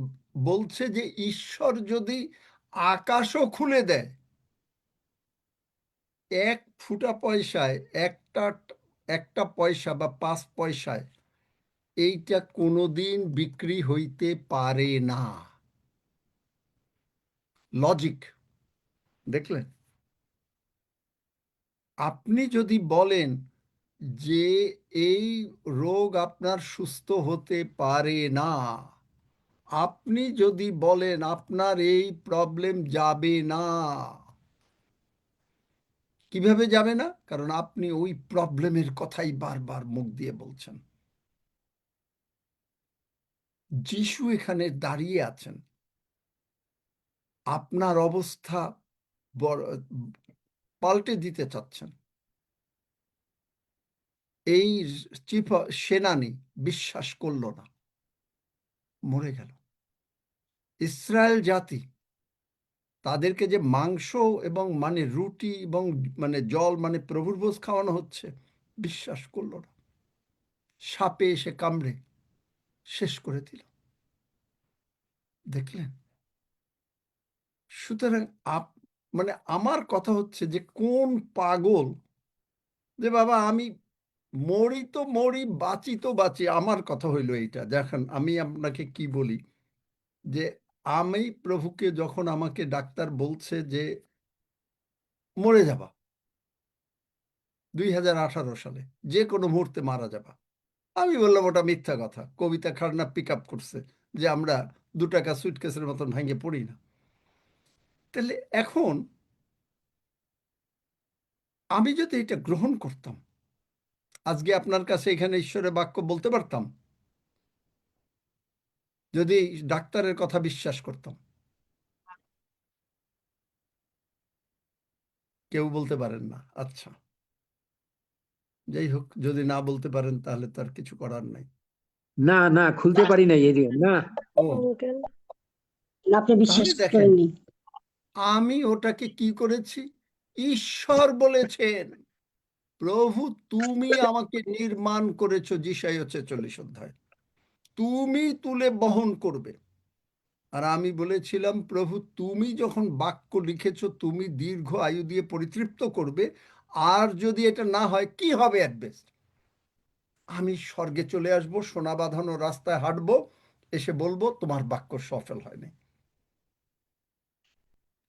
Speaker 1: বলছে যে ঈশ্বর যদি আকাশও খুলে দেয়, 1 ফুটা পয়সায়, একটা পয়সা বা 5 পয়সায় এইটা কোনোদিন বিক্রি হইতে পারে না। লজিক দেখলেন? আপনি যদি বলেন যে এই রোগ আপনার সুস্থ হতে পারে না, আপনি যদি বলেন আপনার এই প্রবলেম যাবে না, কিভাবে যাবে না? কারণ আপনি ওই প্রবলেমের কথাই বারবার মুখ দিয়ে বলছেন। যিশু এখানে দাঁড়িয়ে আছেন, আপনার অবস্থা পাল্টে দিতে চাচ্ছেন। এই চিফ সেনানি বিশ্বাস করলো না, মরে গেল। ইসরায়েল জাতি তাদেরকে যে মাংস এবং মানে রুটি এবং মানে জল মানে প্রভুর ভোজ খাওয়ানো হচ্ছে, বিশ্বাস করলো না। সাপে এসে কামড়ে শেষ করে দিল। দেখলেন? সুতরাং মানে আমার কথা হচ্ছে যে কোন পাগল যে বাবা আমি মরি তো মরি, বাঁচি তো বাঁচি। আমার কথা হইল এইটা। দেখেন আমি আপনাকে কি বলি, যে আমি প্রভুকে যখন আমাকে ডাক্তার বলছে যে মরে যাবা 2018 সালে, যে কোনো মুহূর্তে মারা যাবা, আমি বললাম ওটা মিথ্যা কথা। কবিতা খান্না পিক আপ করছে যে আমরা 2 টাকা সুটকেসের মতন ভেঙে পড়ি না। তাহলে এখন আমি যদি এটা গ্রহণ করতাম, আজকে আপনার কাছে এখানে ঈশ্বরের বাক্য বলতে পারতাম, যদি ডাক্তারের কথা বিশ্বাস করতাম। কেউ বলতে পারেন না। আচ্ছা, যাই হোক, যদি না বলতে পারেন তাহলে তার কিছু করার নাই।
Speaker 7: না না, খুলতে পারি নাই এই না।
Speaker 1: ও
Speaker 8: আপনি বিশ্বাস
Speaker 1: তাহলে দেখেন,
Speaker 8: করেননি।
Speaker 1: আমি ওটাকে কি করেছি? ঈশ্বর বলেছেন, প্রভু তুমি আমাকে নির্মাণ করেছো, যিশায় 46 অধ্যায়, তুমি তুলে বহন করবে। আর আমি বলেছিলাম, প্রভু তুমি যখন বাক্য লিখেছো, তুমি দীর্ঘ আয়ু দিয়ে পরিতৃপ্ত করবে। আর যদি এটা না হয় কি হবে? অ্যাট বেস্ট আমি স্বর্গে চলে আসবো, সোনা বাঁধানো রাস্তায় হাঁটবো, এসে বলবো তোমার বাক্য সফল হয়নি।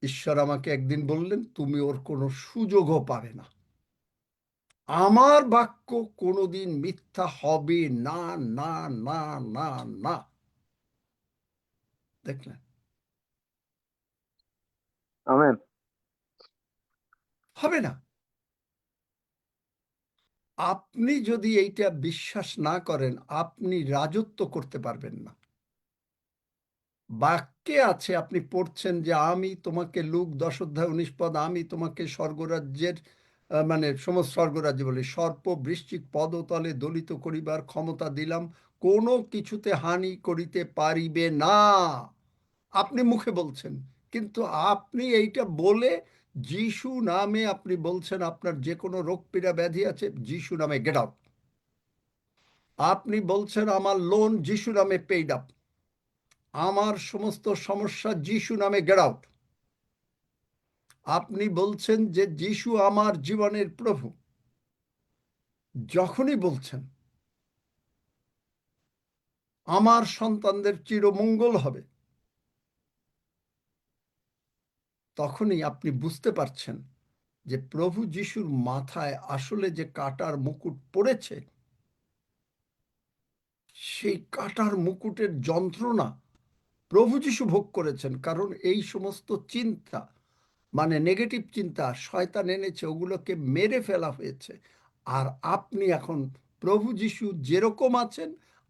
Speaker 1: ঈশ্বর আমাকে একদিন বললেন, তুমি ওর কোনো সুযোগও পাবে না। আমার বাক্য কোনোদিন মিথ্যা হবে না, না, না, না, না। দেখলেন?
Speaker 9: আমেন।
Speaker 1: হবে না। আপনি যদি এইটা বিশ্বাস না করেন, আপনি রাজত্ব করতে পারবেন না। বাক্যে আছে, আপনি পড়ছেন যে আমি তোমাকে, লুক 10 অধ্যায় 19 পদ, আমি তোমাকে স্বর্গরাজ্যের মানে সমস্ত স্বর্গরাজ্য বলে সর্প বৃশ্চিক পদতলে দলিত করিবার ক্ষমতা দিলাম, কোনো কিছুতে হানি করিতে পারিবে না। আপনি মুখে বলছেন, কিন্তু আপনি এইটা বলে যিশু নামে আপনি বলছেন আপনার যে কোনো রোগ পীড়া ব্যাধি আছে, যিশু নামে গেট আউট। আপনি বলছেন আমার লোন যিশু নামে পেইড আপ, আমার সমস্ত সমস্যা যিশু নামে গেট আউট। আপনি বলছেন যে যিশু আমার জীবনের প্রভু। যখনই বলছেন আমার সন্তানদের চিরমঙ্গল হবে, তখনই আপনি বুঝতে পারছেন যে প্রভু যিশুর মাথায় আসলে যে কাটার মুকুট পড়েছে, সেই কাটার মুকুটের যন্ত্রণা প্রভু যিশু ভোগ করেছেন। কারণ এই সমস্ত চিন্তা মানে নেগেটিভ চিন্তা শয়তান এনেছে, ওগুলোকে মেরে ফেলা হয়েছে। আর আপনি এখন প্রভু যিশু যেরকম আছেন,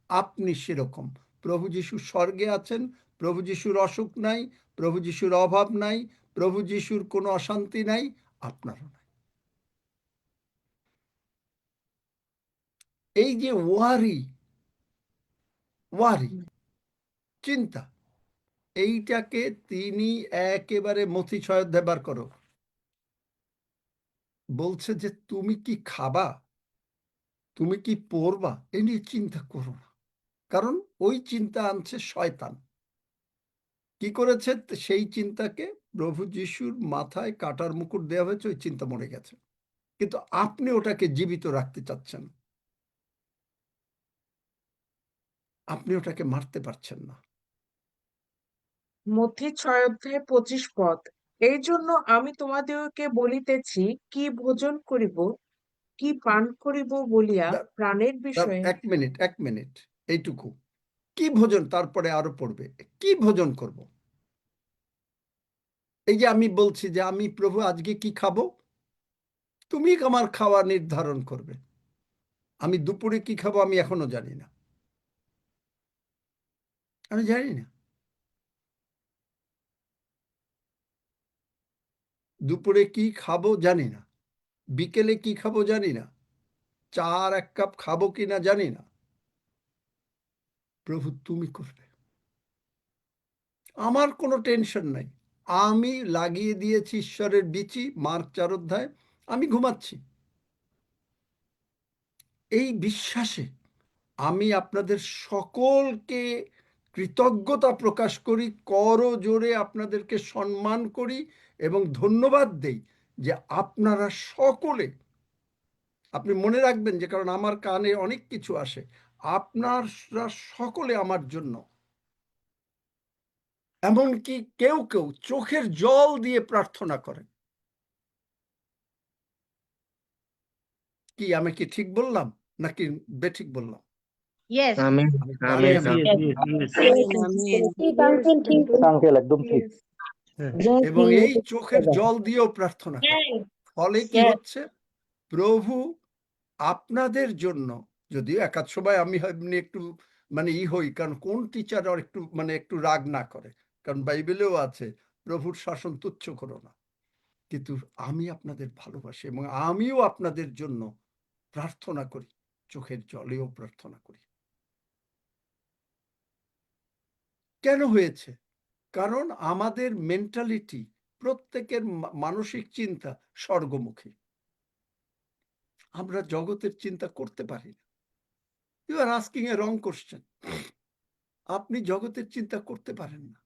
Speaker 1: আপনি সেরকম। প্রভু যিশু স্বর্গে আছেন, প্রভু যিশুর অসুখ নাই, প্রভু যিশুর অভাব নাই, প্রভু যিশুর কোনো অশান্তি নাই, আপনারও নাই। এই যে ওয়ারি চিন্তা, এইটাকে তিনি একেবারে মথি 6 অধ্যায় বার করো বলছে যে তুমি কি খাবা, তুমি কি পড়বা, এ নিয়ে চিন্তা করো না। কারণ ওই চিন্তা আনছে শয়তান। কি করেছে? সেই চিন্তাকে প্রভু যিশুর মাথায় কাটার মুকুট দেওয়া হয়েছে, ওই চিন্তা মরে গেছে। কিন্তু আপনি ওটাকে জীবিত রাখতে চাচ্ছেন, আপনি ওটাকে মারতে পারছেন না।
Speaker 5: মথি 6 অধ্যায় 25 পদ, এই জন্য আমি তোমাদেরকে বলিতেছি, কি ভোজন করিব, কি পান করিব বলিয়া প্রাণের বিষয়ে।
Speaker 1: এক মিনিট, এইটুকু। কি ভোজন? তারপরে আরো পড়বে কি ভোজন করব। এই যে আমি বলছি যে আমি প্রভু আজকে কি খাবো, তুমি আমার খাওয়া নির্ধারণ করবে। আমি দুপুরে কি খাবো আমি এখনো জানি না। আমি জানি না। দুপুরে কি খাবো জানি না, বিকেলে কি খাবো জানি না, চা আর 1 কাপ খাবো কিনা জানি না। প্রভু তুমি করবে, আমার কোনো টেনশন নাই। আমি লাগিয়ে দিয়েছি ঈশ্বরের বিচি, মার্ক 4 অধ্যায়, আমি ঘুমাচ্ছি। এই বিশ্বাসে আমি আপনাদের সকলকে কৃতজ্ঞতা প্রকাশ করি, করজোড়ে আপনাদেরকে সম্মান করি এবং ধন্যবাদ দেই যে আপনারা সকলে, আপনি মনে রাখবেন যে কারণ আমার কানে অনেক কিছু আসে, আপনারা সকলে আমার জন্য, এমনকি কেউ কেউ চোখের জল দিয়ে প্রার্থনা করেন। কি আমি কি ঠিক বললাম নাকি বেঠিক বললাম?
Speaker 3: ইয়েস
Speaker 7: আমেন
Speaker 1: তাহলে
Speaker 7: আমেন
Speaker 1: আমি
Speaker 4: আমেন
Speaker 8: আঙ্কেল একদম ঠিক।
Speaker 1: এবং এই চোখের জল দিয়েও প্রার্থনা করেন। ফলে কি হচ্ছে, প্রভু আপনাদের জন্য, যদিও একাধ সময় আমি এমনি একটু মানে হই, কারণ কোন টিচার আর একটু মানে একটু রাগ না করে, কারণ বাইবেলেও আছে প্রভুর শাসন তুচ্ছ করো না, কিন্তু আমি আপনাদের ভালোবাসি এবং আমিও আপনাদের জন্য প্রার্থনা করি, চোখের জলেও প্রার্থনা করি। কেন হয়েছে? কারণ আমাদের মেন্টালিটি, প্রত্যেকের মানসিক চিন্তা স্বর্গমুখী। আমরা জগতের চিন্তা করতে পারি না। You are asking a wrong question. আপনি জগতের চিন্তা করতে পারেন না।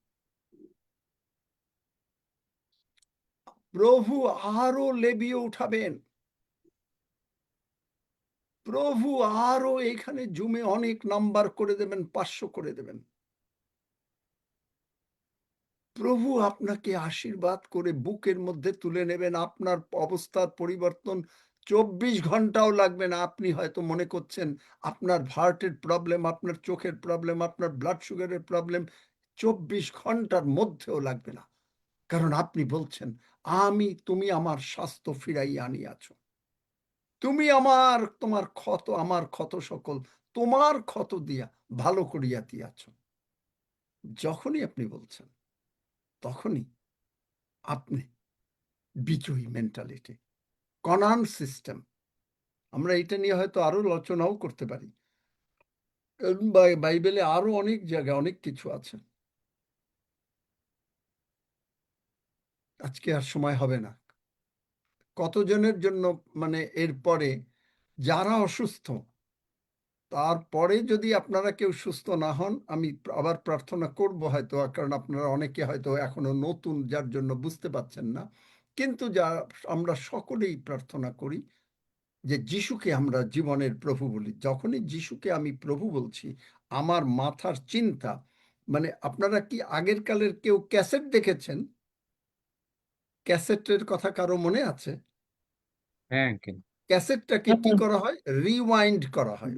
Speaker 1: প্রভু আরো লেবিয়ে উঠাবেন, প্রভু আরো এখানে জুমে অনেক নাম্বার করে দেবেন, 500 করে দেবেন। প্রভু আপনাকে আশীর্বাদ করে বুকের মধ্যে তুলে নেবেন। আপনার অবস্থার পরিবর্তন 24 ঘন্টাও লাগবে না। আপনি হয়তো মনে করছেন আপনার হার্টের প্রবলেম, আপনার চোখের প্রবলেম, আপনার ব্লাড সুগারের প্রবলেম 24 ঘন্টার মধ্যেও লাগবে না, কারণ আপনি বলছেন তুমি আমার স্বাস্থ্য ফিরাইয়া আনিয়াছো, তুমি তোমার ক্ষত, আমার ক্ষত সকল তোমার ক্ষত দিয়া ভালো করিয়া দিয়াছ। যখনই আপনি বলছেন তখনই আপনি বিজয়ী মেন্টালিটি, কনান সিস্টেম, আমরা এটা নিয়ে হয়তো আরো আলোচনাও করতে পারি। বাইবেলে আরো অনেক জায়গায় অনেক কিছু আছে, আজকে আর সময় হবে না। কতজনের জন্য মানে এরপরে যারা অসুস্থ, তারপরে যদি আপনারা কেউ সুস্থ না হন, আমি আবার প্রার্থনা করব হয়তো, কারণ আপনারা অনেকে হয়তো এখনো নতুন, যার জন্য বুঝতে পারছেন না। কিন্তু যা আমরা সকলেই প্রার্থনা করি যে যিশুকে আমরা জীবনের প্রভু বলি। যখনই যিশুকে আমি প্রভু বলছি, আমার মাথার চিন্তা, মানে আপনারা কি আগের কালের কেউ ক্যাসেট দেখেছেন? ক্যাসেটের কথা কারো মনে আছে?
Speaker 2: হ্যাঁ আঙ্কেল।
Speaker 1: ক্যাসেটটাকে কি করা হয়? রিওয়াইন্ড করা হয়।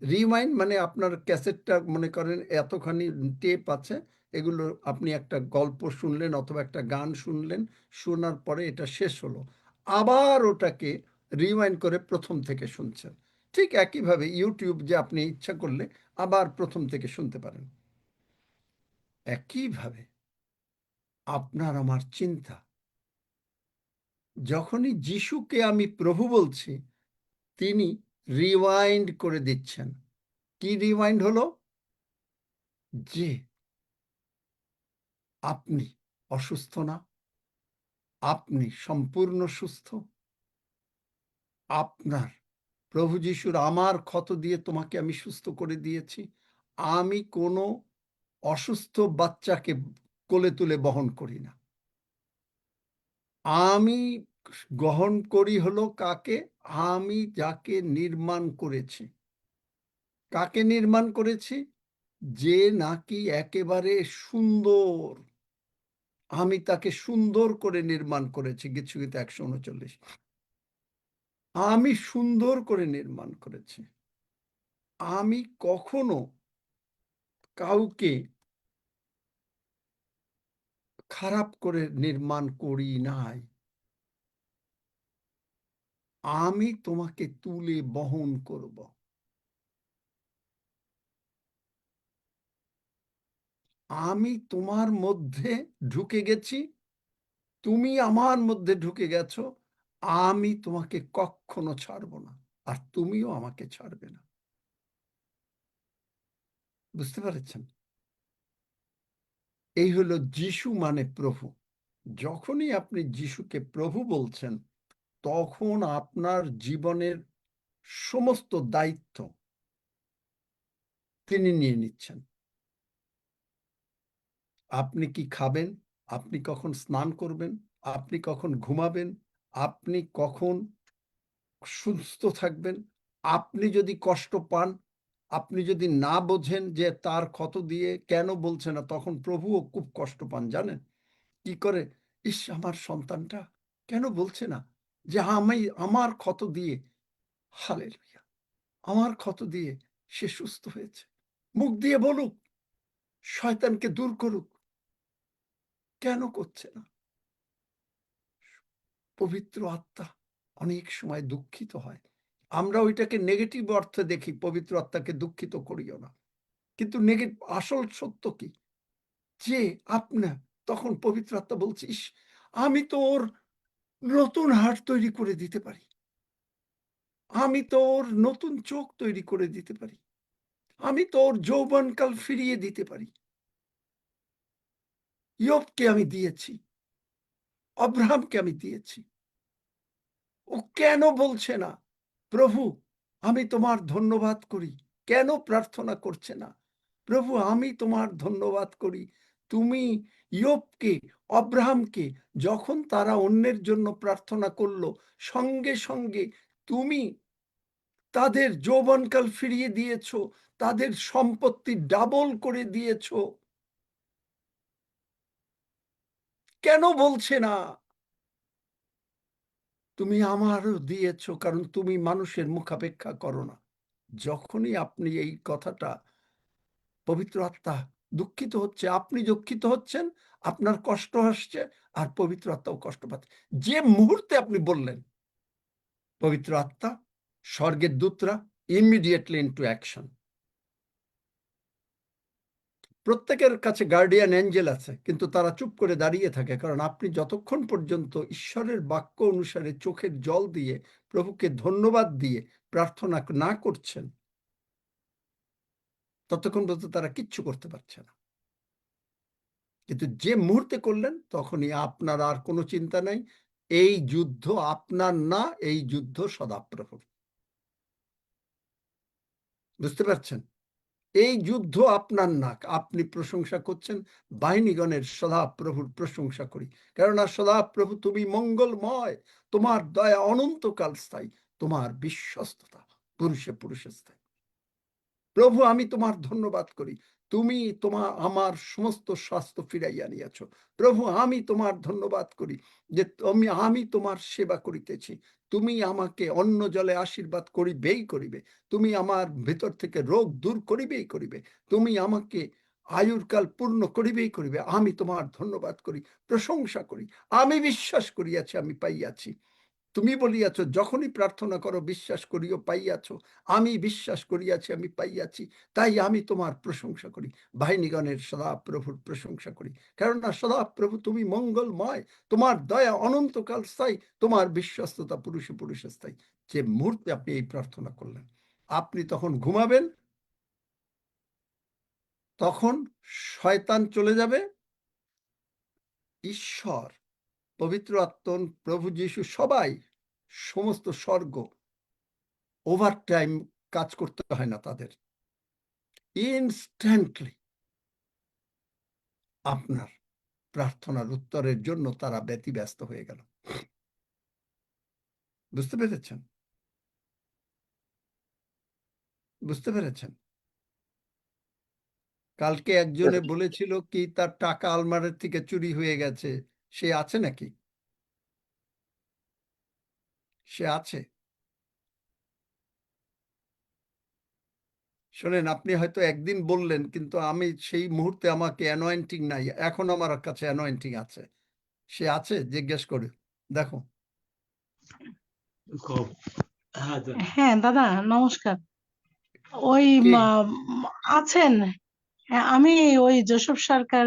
Speaker 1: রিওয়াইন্ড মানে আপনার ক্যাসেটটা মনে করেন এতখানি টেপ আছে, এগুলো আপনি একটা গল্প শুনলেন অথবা একটা গান শুনলেন, শোনার পরে এটা শেষ হলো, আবার ওটাকে রিওয়াইন্ড করে প্রথম থেকে শুনছেন। ঠিক একইভাবে ইউটিউব যে আপনি ইচ্ছা করলে আবার প্রথম থেকে শুনতে পারেন। একইভাবে আপনার আমার চিন্তা, যখনই যিশুকে আমি প্রভু বলছি, তিনি রিওয়াইন্ড করে দিচ্ছেন। কি রিওয়াইন্ড হলো? যে আপনি অসুস্থ না, আপনি সম্পূর্ণ সুস্থ। আপনার প্রভু যিশুর আমার ক্ষত দিয়ে তোমাকে আমি সুস্থ করে দিয়েছি। আমি কোনো অসুস্থ বাচ্চাকে কোলে তুলে বহন করি না। আমি গ্রহণ করি হলো কাকে? আমি যাকে নির্মাণ করেছি। কাকে নির্মাণ করেছি? যে নাকি একেবারে সুন্দর। আমি তাকে সুন্দর করে নির্মাণ করেছি। গীতসংহিতা 139। আমি সুন্দর করে নির্মাণ করেছি। আমি কখনো কাউকে খারাপ করে নির্মাণ করি নাই। আমি তোমাকে তুলে বহন করব। আমি তোমার মধ্যে ঢুকে গেছি, তুমি আমার মধ্যে ঢুকে গেছো, আমি তোমাকে কখনো ছাড়বো না, আর তুমিও আমাকে ছাড়বে না। বুঝতে পেরেছেন? এই হলো যিশু মানে প্রভু। যখনই আপনি যিশুকে প্রভু বলছেন, তখন আপনার জীবনের সমস্ত দায়িত্ব তিনি নিয়ে নিচ্ছেন। আপনি কি খাবেন, আপনি কখন স্নান করবেন, আপনি কখন ঘুমাবেন, আপনি কখন সুস্থ থাকবেন, আপনি যদি কষ্ট পান, আপনি যদি না বোঝেন যে তার ক্ষত দিয়ে কেন বলছে না, তখন প্রভুও খুব কষ্ট পান, জানেন কি করে? ইস, আমার সন্তানটা কেন বলছে না যে আমার ক্ষত দিয়ে, হালেলুয়া, আমার ক্ষত দিয়ে সে সুস্থ হয়েছে। মুখ দিয়ে বলুক, শয়তানকে দূর করুক, কেন করছে না? পবিত্র আত্মা অনেক সময় দুঃখিত হয়। আমরা ওইটাকে নেগেটিভ অর্থে দেখি, পবিত্র আত্মাকে দুঃখিত করিও না, কিন্তু আসল সত্য কি? যে আপনার তখন পবিত্র আত্মা বলছে, ইস, আমি তো ওর নতুন হাড় তৈরি করে দিতে পারি, আমি তো ওর নতুন চোখ তৈরি করে দিতে পারি, আমি তো ওর যৌবনকাল ফিরিয়ে দিতে পারি। ইয়বকে আমি দিয়েছি, আব্রাহামকে আমি দিয়েছি। ও কেন বলছে না, প্রভু আমি তোমার ধন্যবাদ করি? কেন প্রার্থনা করছে না? প্রভু আমি তোমার ধন্যবাদ করি, তুমি ইয়বকে, আব্রাহামকে যখন তারা অন্যের জন্য প্রার্থনা করলো, সঙ্গে সঙ্গে তুমি তাদের যৌবনকাল ফিরিয়ে দিয়েছো, তাদের সম্পত্তি ডাবল করে দিয়েছো। কেন বলছে না? তুমি আমারও দিয়েছো, কারণ তুমি মানুষের মুখাপেক্ষা করো না। যখনই আপনি এই কথাটা, পবিত্র আত্মা দুঃখিত হচ্ছে, আপনি দুঃখিত হচ্ছেন, আপনার কষ্ট আসছে, আর পবিত্র আত্মাও কষ্ট পাচ্ছে। যে মুহূর্তে আপনি বললেন, পবিত্র আত্মা, স্বর্গের দূতরা ইমিডিয়েটলি ইনটু অ্যাকশন। প্রত্যেকের কাছে গার্ডিয়ান অ্যাঞ্জেল আছে, কিন্তু তারা চুপ করে দাঁড়িয়ে থাকে, কারণ আপনি যতক্ষণ পর্যন্ত ঈশ্বরের বাক্য অনুসারে চোখের জল দিয়ে, প্রভুকে ধন্যবাদ দিয়ে প্রার্থনা না করছেন, ততক্ষণ পর্যন্ত তারা কিচ্ছু করতে পারছে না। কিন্তু যে মুহূর্তে করলেন, তখনই আপনার আর কোনো চিন্তা নাই। এই যুদ্ধ আপনার না, এই যুদ্ধ সদাপ্রভুর। বুঝতে পারছেন? এই যুদ্ধ আপনার না। আপনি প্রশংসা করছেন, বাহিনীগণের সদাপ্রভুর প্রশংসা করি, কেননা সদাপ্রভু তুমি মঙ্গলময়, তোমার দয়া অনন্তকাল স্থায়ী, তোমার বিশ্বস্ততা পুরুষে পুরুষে স্থায়ী। প্রভু আমি তোমার ধন্যবাদ করি, তুমি আমার সমস্ত স্বাস্থ্য ফিরাইয়া নিয়েছ। প্রভু আমি তোমার ধন্যবাদ করি যে আমি তোমার সেবা করিতেছি, তুমি আমাকে অন্ন জলে আশীর্বাদ করিবেই করিবে, তুমি আমার ভেতর থেকে রোগ দূর করিবেই করিবে, তুমি আমাকে আয়ুর কাল পূর্ণ করিবেই করিবে। আমি তোমার ধন্যবাদ করি, প্রশংসা করি, আমি বিশ্বাস করিয়াছি, আমি পাইয়াছি। তুমি বলিয়াছ, যখনই প্রার্থনা করো বিশ্বাস করিও পাইয়াছ। আমি বিশ্বাস করিয়াছি, আমি পাইয়াছি, তাই আমি তোমার প্রশংসা করি, বাহিনীগণের সদাপ্রভুর প্রশংসা করি, কেননা সদাপ্রভু তুমি মঙ্গলময়, তোমার দয়া অনন্তকাল স্থায়ী, তোমার বিশ্বস্ততা পুরুষে পুরুষে স্থায়ী। যে মুহূর্তে আপনি এই প্রার্থনা করলেন, আপনি তখন ঘুমাবেন, তখন শয়তান চলে যাবে। ঈশ্বর, পবিত্র আত্মা, প্রভু যীশু, সবাই, সমস্ত স্বর্গ ওভার টাইম কাজ করতে হয় না তাদের। ইনস্ট্যান্টলি আপনার প্রার্থনার উত্তরের জন্য তারা ব্যতিব্যস্ত হয়ে গেল। বুঝতে পেরেছেন? বুঝতে পেরেছেন? কালকে একজনে বলেছিল কি তার টাকা আলমারির থেকে চুরি হয়ে গেছে। সে আছে নাকি? সে আছে? শোনেন, আপনি হয়তো একদিন বললেন, কিন্তু আমি সেই মুহূর্তে আমাকে অ্যানয়েন্টিং নাই, এখন আমার কাছে অ্যানয়েন্টিং আছে। সে আছে? জিজ্ঞেস করে দেখো।
Speaker 9: হ্যাঁ দাদা নমস্কার। ওই
Speaker 1: কে?
Speaker 9: আছেন, হ্যাঁ, আমি ওই যশোর সরকার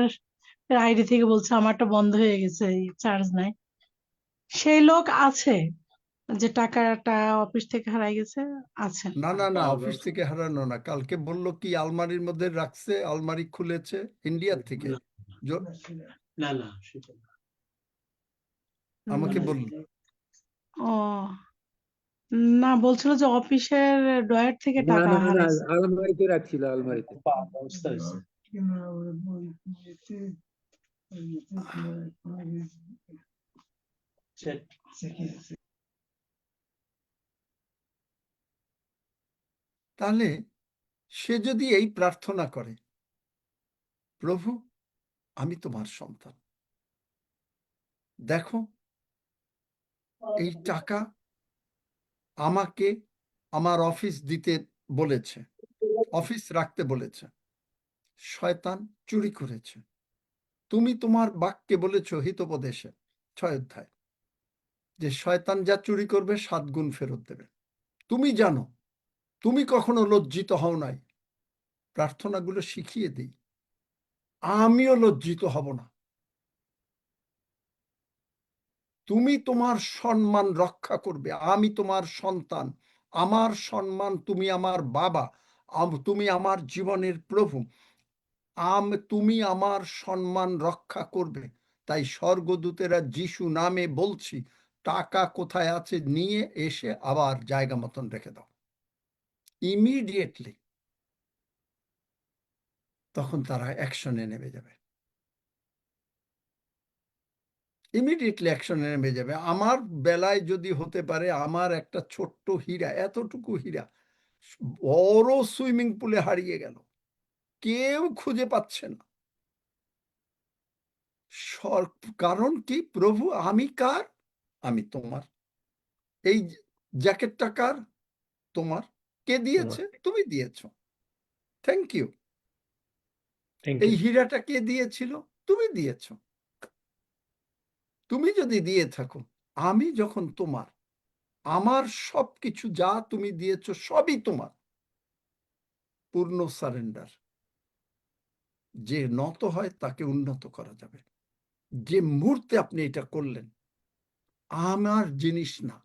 Speaker 9: আইডি থেকে বলছি, আমারটা বন্ধ হয়ে গেছে, চার্জ নাই। সেই লোক আছে যে টাকাটা অফিস থেকে হারাই গেছে, আছে।
Speaker 1: না না না, অফিস থেকে হারানো না, কালকে বললো কি আলমারির মধ্যে রাখছে, আলমারি খুলেছে ইন্ডিয়ার থেকে
Speaker 7: না না সেটা না।
Speaker 1: আমাকে
Speaker 9: হুম।
Speaker 1: বলল।
Speaker 9: ও না, বলছিল যে অফিসের ড্রয়ার থেকে
Speaker 7: না
Speaker 9: টাকা
Speaker 7: না না
Speaker 9: হারাইছে।
Speaker 7: আলমারিতে রাখছিল আলমারিতে।
Speaker 1: তাহলে সে যদি এই প্রার্থনা করে, প্রভু আমি তোমার সন্তান, দেখো এই টাকা আমাকে আমার অফিস দিতে বলেছে, অফিস রাখতে বলেছে, শয়তান চুরি করেছে, তুমি তোমার বাক্যে বলেছ হিতোপদেশে 6 অধ্যায় যে শয়তান যা চুরি করবে 7 গুণ ফেরত দেবে। তুমি জানো, তুমি কখনো লজ্জিত হও নাই, প্রার্থনাগুলো শিখিয়ে দিই, আমিও লজ্জিত হব না। তুমি তোমার সম্মান রক্ষা করবে, আমি তোমার সন্তান, আমার সম্মান, তুমি আমার বাবা, তুমি আমার জীবনের প্রভু, তুমি আমার সম্মান রক্ষা করবে। তাই স্বর্গদূতেরা যিশু নামে বলছি, টাকা কোথায় আছে নিয়ে এসে আবার জায়গা মতন রেখে দাও। ইমিডিয়েটলি তখন তারা অ্যাকশনে নেমে যাবে, ইমিডিয়েটলি অ্যাকশনে নেমে যাবে। আমার বেলায় যদি হতে পারে, আমার একটা ছোট্ট হীরা, এতটুকু হীরা বড় সুইমিং পুলে হারিয়ে গেল, কেউ খুঁজে পাচ্ছে না। কারণ কি? প্রভু আমি কার? আমি তোমার। এই জ্যাকেটটা কার? তোমার। কে দিয়েছে? তুমি দিয়েছ, থ্যাংক ইউ। এই হীরাটা কে দিয়েছিল? তুমি দিয়েছ। তুমি যদি দিয়ে থাকো, আমি যখন তোমার, আমার সবকিছু যা তুমি দিয়েছ সবই তোমার। পূর্ণ সারেন্ডার। যে নত হয় তাকে উন্নত করা যাবে। যে মুহূর্তে আপনি এটা করলেন, আমার জিনিস না।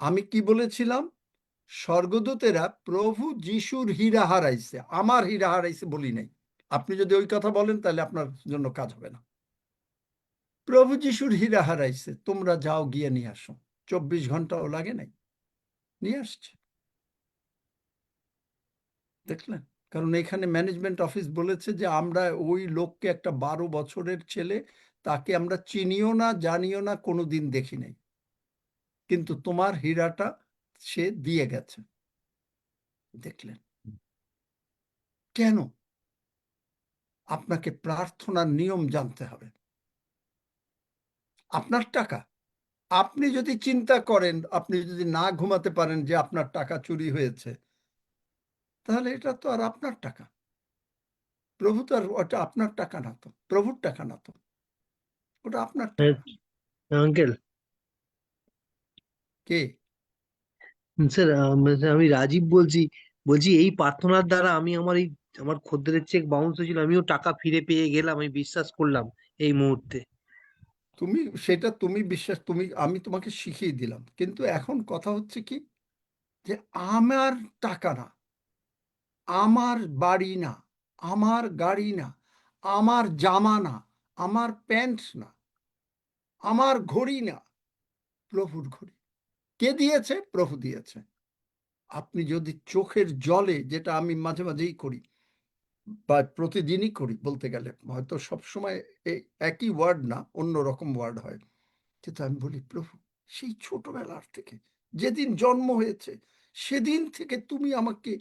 Speaker 1: আমি কি বলেছিলাম? স্বর্গদূতেরা প্রভু যিশুর হীরা হারাইছে, আমার হীরা হারাইছে বলি নাই। আপনি যদি ওই কথা বলেন তাহলে আপনার জন্য কাজ হবে না। প্রভু যিশুর হীরা হারাইছে, তোমরা যাও গিয়ে নিয়ে আসো। 24 ঘন্টাও লাগে নাই, নিয়ে আসছে। দেখলেন? কারণ এখানে ম্যানেজমেন্ট অফিস বলেছে যে আমরা ওই লোককে, একটা 12 বছরের ছেলে, তাকে আমরা চিনিও না, জানিও না, কোনোদিন দেখি নাই, কিন্তু তোমার হীরাটা সে দিয়ে গেছে। দেখলেন? কেন? আপনাকে প্রার্থনার নিয়ম জানতে হবে। আপনার টাকা, আপনি যদি চিন্তা করেন, আপনি যদি না ঘুমাতে পারেন যে আপনার টাকা চুরি হয়েছে, তাহলে এটা তো আর আপনার টাকা। প্রভু তো আর ওটা আপনার টাকা না, তো প্রভুর টাকা না, তো ওটা আপনার টাকা।
Speaker 10: আঙ্কেল
Speaker 1: কে?
Speaker 10: স্যার, আমি রাজীব বলছি। এই প্রার্থনার দ্বারা আমি আমার খদ্দেরের চেক বাউন্স হয়েছিল, আমিও টাকা ফিরে পেয়ে গেলাম, আমি বিশ্বাস করলাম এই মুহূর্তে।
Speaker 1: তুমি বিশ্বাস, আমি তোমাকে শিখিয়ে দিলাম, কিন্তু এখন কথা হচ্ছে কি, যে আমার টাকা না, আমার বাড়ি না, আমার গাড়ি না, আমার জামা না, আমার প্যান্ট না, আমার ঘড়ি না, প্রভুর ঘড়ি। কে দিয়েছে? প্রভু দিয়েছে। আপনি যদি চোখের জলে, যেটা আমি মাঝে মাঝেই করি বা প্রতিদিনই করি বলতে গেলে, হয়তো সবসময় একই ওয়ার্ড না, অন্য রকম ওয়ার্ড হয়, কিন্তু আমি বলি, প্রভু সেই ছোটবেলার থেকে, যেদিন জন্ম হয়েছে সেদিন থেকে তুমি আমাকে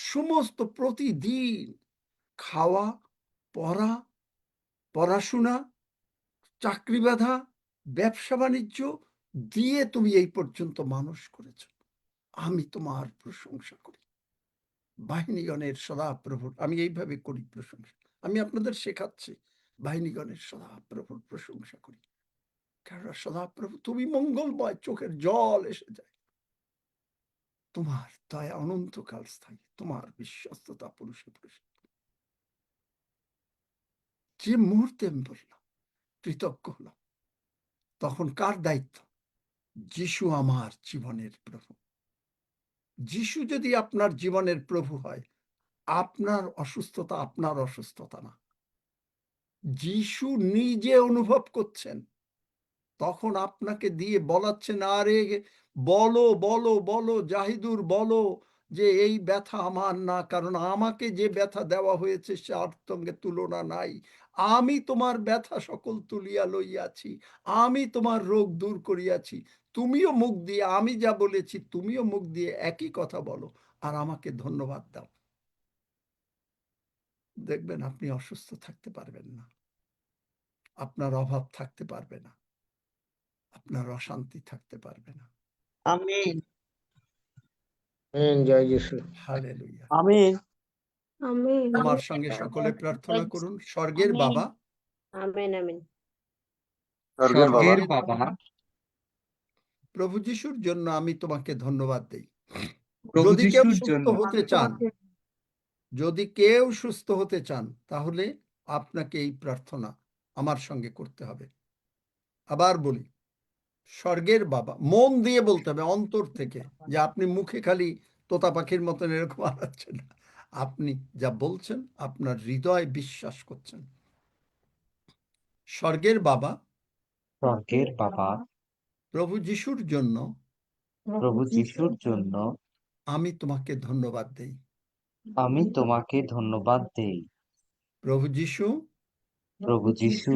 Speaker 1: সমস্ত, প্রতিদিন খাওয়া, পড়া, পড়াশোনা, চাকরি বাঁধা, ব্যবসা বাণিজ্য দিয়ে তুমি এই পর্যন্ত মানুষ করেছ। আমি তোমার প্রশংসা করি। বাহিনীগণের সদাপ্রভুর, আমি এইভাবে করি প্রশংসা। আমি আপনাদের শেখাচ্ছি, বাহিনীগণের সদাপ্রভুর প্রশংসা করি। কারণ সদাপ্রভু তুমি মঙ্গলময়, চোখের জল এসে যায়। তোমার দয়া অনন্তকাল স্থায়ী, তোমার বিশ্বস্ততা পুরুষে পুরুষে। যে মুহূর্তে আমি বললাম, কৃতজ্ঞ হলাম, তখন কার দায়িত্ব? যিশু আমার জীবনের প্রভু। যিশু যদি আপনার জীবনের প্রভু হয়, আপনার অসুস্থতা আপনার অসুস্থতা না। যিশু নিজে অনুভব করছেন, তখন আপনাকে দিয়ে বলাচ্ছেন, আরে বলো বলো বলো জাহিদুর, বলো যে এই ব্যথা আমার না, কারণ আমাকে যে ব্যথা দেওয়া হয়েছে তার সঙ্গে তুলনা নাই। আমি তোমার ব্যথা সকল তুলিয়া লইয়াছি, আমি তোমার রোগ দূর করিয়াছি। তুমিও মুখ দিয়ে আমি যা বলেছি, তুমিও মুখ দিয়ে একই কথা বলো আর আমাকে ধন্যবাদ দাও। দেখবেন আপনি অসুস্থ থাকতে পারবেন না, আপনার অভাব থাকতে পারবে না, আপনার অশান্তি থাকতে পারবে না।
Speaker 7: আমিন। আমিন, জয় যিশু।
Speaker 1: হালেলুয়া।
Speaker 7: আমিন।
Speaker 11: আমিন।
Speaker 1: আমার সঙ্গে সকলে প্রার্থনা করুন। স্বর্গের বাবা,
Speaker 11: আমিন আমিন।
Speaker 2: স্বর্গের বাবা,
Speaker 1: প্রভু যিশুর জন্য আমি তোমাকে ধন্যবাদ দেই।
Speaker 2: প্রভু
Speaker 1: যদি কেউ
Speaker 2: যিশুর
Speaker 1: সুস্থ
Speaker 2: জন্য
Speaker 1: হতে চান, যদি কেউ সুস্থ হতে চান, তাহলে আপনাকে এই প্রার্থনা আমার সঙ্গে করতে হবে। আবার বলি, স্বর্গের বাবা, মন দিয়ে বলতে হবে, অন্তর থেকে, যে আপনি মুখে খালি তোতা পাখির মতন এরকম আনাচ্ছেন না, আপনি যা বলছেন আপনার হৃদয় বিশ্বাস করছেন। স্বর্গের বাবা,
Speaker 2: স্বর্গের বাবা,
Speaker 1: প্রভু যিশুর জন্য
Speaker 2: প্রভু যিশুর জন্য
Speaker 1: আমি তোমাকে ধন্যবাদ দেই।
Speaker 2: আমি তোমাকে ধন্যবাদ দেই।
Speaker 1: প্রভু যিশু,
Speaker 2: প্রভু যিশু,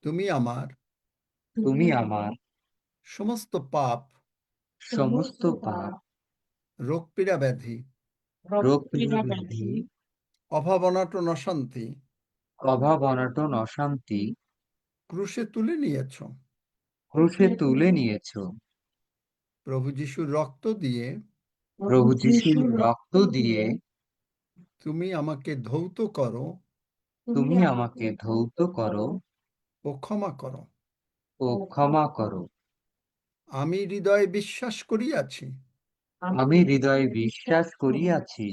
Speaker 1: তুমি আমার
Speaker 2: তুমি আমার
Speaker 1: সমস্ত পাপ,
Speaker 2: সমস্ত পাপ,
Speaker 1: রোগ পীড়া ব্যাধি,
Speaker 2: রোগ পীড়া ব্যাধি,
Speaker 1: অভাব অনাটন অশান্তি
Speaker 2: অভাব অনটন অশান্তি
Speaker 1: ক্রুশে তুলে নিয়েছ।
Speaker 2: ক্রুশে তুলে নিয়েছ।
Speaker 1: প্রভু যিশুর রক্ত দিয়ে
Speaker 2: প্রভু যিশুর রক্ত দিয়ে
Speaker 1: তুমি আমাকে ধৌত করো
Speaker 2: তুমি আমাকে ধৌত করো
Speaker 1: ও ক্ষমা করো।
Speaker 2: ও ক্ষমা করো।
Speaker 1: আমি হৃদয়ে বিশ্বাস করিয়াছি,
Speaker 2: আমি হৃদয়ে বিশ্বাস করিয়াছি,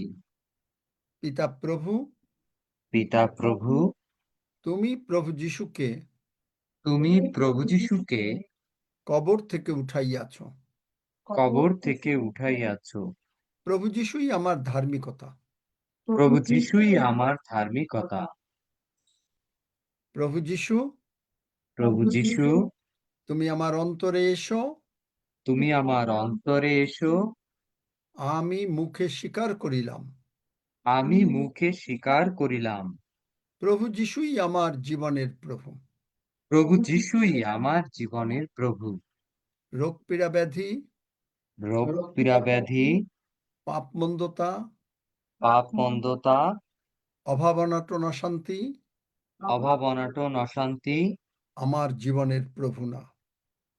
Speaker 1: পিতা প্রভু,
Speaker 2: পিতা প্রভু,
Speaker 1: তুমি প্রভু যিশুকে
Speaker 2: তুমি প্রভু যিশুকে
Speaker 1: কবর থেকে উঠাইয়াছ।
Speaker 2: কবর থেকে উঠাইয়াছ।
Speaker 1: প্রভু যিশুই আমার ধার্মিকতা।
Speaker 2: প্রভু যিশুই আমার ধার্মিকতা।
Speaker 1: প্রভু যিশু,
Speaker 2: প্রভু যিশু,
Speaker 1: তুমি আমার অন্তরে এসো।
Speaker 2: তুমি আমার অন্তরে এসো।
Speaker 1: আমি মুখে স্বীকার করিলাম,
Speaker 2: আমি মুখে স্বীকার করিলাম,
Speaker 1: প্রভু যিশুই আমার জীবনের প্রভু।
Speaker 2: প্রভু যিশুই আমার জীবনের প্রভু।
Speaker 1: রোগ পীড়া ব্যাধি,
Speaker 2: রোগ পীড়া ব্যাধি,
Speaker 1: পাপ মন্দতা,
Speaker 2: পাপ মন্দতা,
Speaker 1: অভাব অনাটন অশান্তি
Speaker 2: অভাব অনটন অশান্তি
Speaker 1: আমার জীবনের প্রভু না।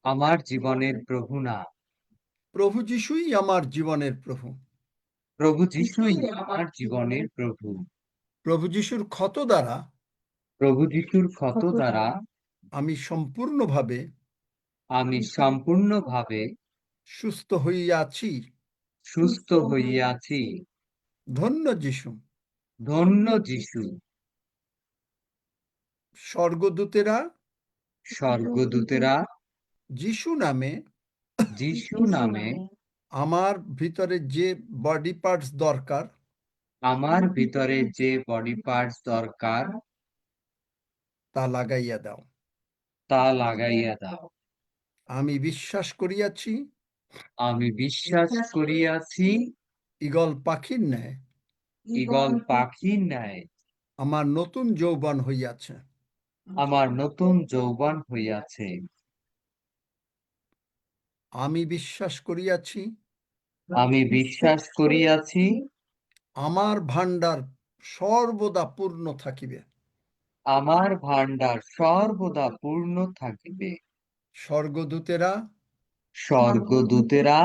Speaker 2: আমার জীবনের প্রভু না।
Speaker 1: প্রভু যিশুই আমার জীবনের প্রভু।
Speaker 2: প্রভু যিশুই আমার জীবনের প্রভু।
Speaker 1: প্রভু যিশুর ক্ষত দ্বারা
Speaker 2: প্রভু যিশুর ক্ষত দ্বারা
Speaker 1: আমি সম্পূর্ণভাবে
Speaker 2: আমি সম্পূর্ণভাবে
Speaker 1: সুস্থ হইয়াছি।
Speaker 2: সুস্থ হইয়াছি।
Speaker 1: ধন্য যিশু।
Speaker 2: ধন্য যিশু।
Speaker 1: স্বর্গদূতেরা
Speaker 2: স্বর্গদূতেরা
Speaker 1: যিশু নামে
Speaker 2: যিশু নামে
Speaker 1: আমার ভিতরে যে বডি পার্টস দরকার,
Speaker 2: আমার ভিতরে যে বডি পার্টস দরকার
Speaker 1: তা লাগাইয়া দাও।
Speaker 2: তা লাগাইয়া দাও।
Speaker 1: আমি বিশ্বাস করিয়াছি,
Speaker 2: আমি বিশ্বাস করিয়াছি,
Speaker 1: ঈগল পাখির ন্যায়
Speaker 2: ঈগল পাখির ন্যায়
Speaker 1: আমার নতুন যৌবন হইয়াছে।
Speaker 2: আমার নতুন যৌবন হইয়াছে।
Speaker 1: আমি বিশ্বাস করিয়াছি,
Speaker 2: আমি বিশ্বাস করিয়াছি,
Speaker 1: আমার ভাণ্ডার সর্বদা পূর্ণ থাকিবে।
Speaker 2: আমার ভাণ্ডার সর্বদা পূর্ণ থাকিবে।
Speaker 1: স্বর্গদূতেরা
Speaker 2: স্বর্গদূতেরা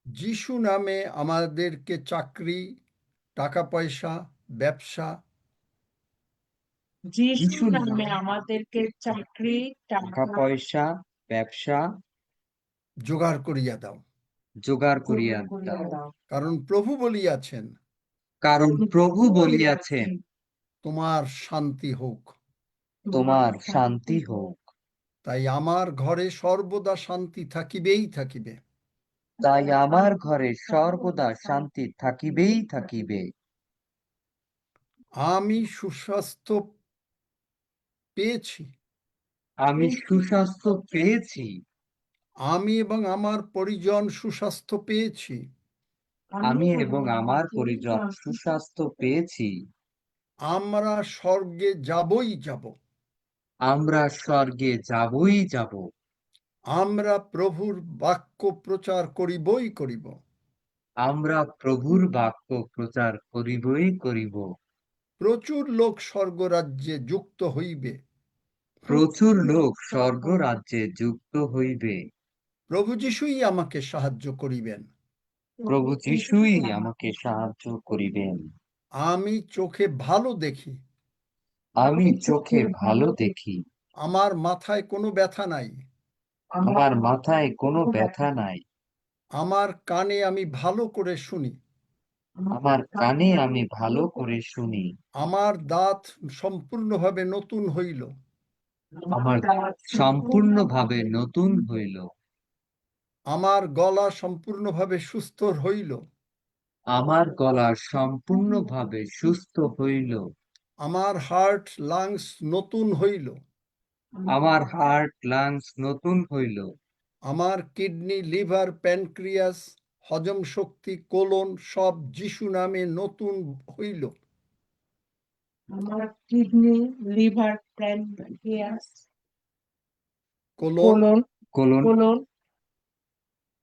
Speaker 1: যিশু নামে আমাদেরকে চাকরি, টাকা পয়সা, ব্যবসা
Speaker 5: যিশু নামে আমাদেরকে চাকরি,
Speaker 2: টাকা পয়সা, ব্যবসা
Speaker 1: জোগাড় করিয়া দাও।
Speaker 2: জোগাড় করিয়া দাও।
Speaker 1: কারণ প্রভু বলিয়াছেন,
Speaker 2: কারণ প্রভু বলিয়াছেন,
Speaker 1: তোমার শান্তি হোক।
Speaker 2: তোমার শান্তি হোক।
Speaker 1: তাই আমার ঘরে সর্বদা শান্তি থাকিবেই থাকিবে।
Speaker 2: তাই আমার ঘরে সর্বদা শান্তি থাকিবেই থাকিবে।
Speaker 1: আমি সুস্বাস্থ্য পেয়েছি।
Speaker 2: আমি সুস্বাস্থ্য পেয়েছি।
Speaker 1: আমি এবং আমার পরিজন সুস্বাস্থ্য পেয়েছি।
Speaker 2: আমি এবং আমার পরিজন সুস্বাস্থ্য পেয়েছি।
Speaker 1: আমরা স্বর্গে যাবই যাব।
Speaker 2: আমরা স্বর্গে যাবই যাব।
Speaker 1: আমরা প্রভুর বাক্য প্রচার করিবই করিব।
Speaker 2: আমরা প্রভুর বাক্য প্রচার করিবই করিব।
Speaker 1: প্রচুর লোক স্বর্গরাজ্যে যুক্ত হইবে।
Speaker 2: প্রচুর লোক স্বর্গ রাজ্যে যুক্ত হইবে।
Speaker 1: প্রভু যিশুই আমাকে সাহায্য করিবেন।
Speaker 2: প্রভু যিশুই আমাকে সাহায্য করিবেন।
Speaker 1: আমি চোখে ভালো দেখি।
Speaker 2: আমি চোখে ভালো দেখি।
Speaker 1: আমার মাথায় কোনো ব্যথা নাই।
Speaker 2: আমার মাথায় কোনো ব্যথা নাই।
Speaker 1: আমার কানে আমি ভালো করে শুনি।
Speaker 2: আমার কানে আমি ভালো করে শুনি।
Speaker 1: আমার দাঁত সম্পূর্ণভাবে নতুন হইল।
Speaker 2: আমার সম্পূর্ণভাবে নতুন হইল।
Speaker 1: আমার গলা সম্পূর্ণভাবে সুস্থ হইল।
Speaker 2: আমার গলা সম্পূর্ণভাবে সুস্থ হইল।
Speaker 1: আমার হার্ট লাংস নতুন হইল।
Speaker 2: আমার হার্ট লাংস নতুন হইল।
Speaker 1: আমার কিডনি লিভার প্যানক্রিয়াস হজম শক্তি কোলন সব যিশু নামে নতুন হইল।
Speaker 5: আমার kidney, liver, pancreas,
Speaker 1: colon
Speaker 2: colon
Speaker 5: colon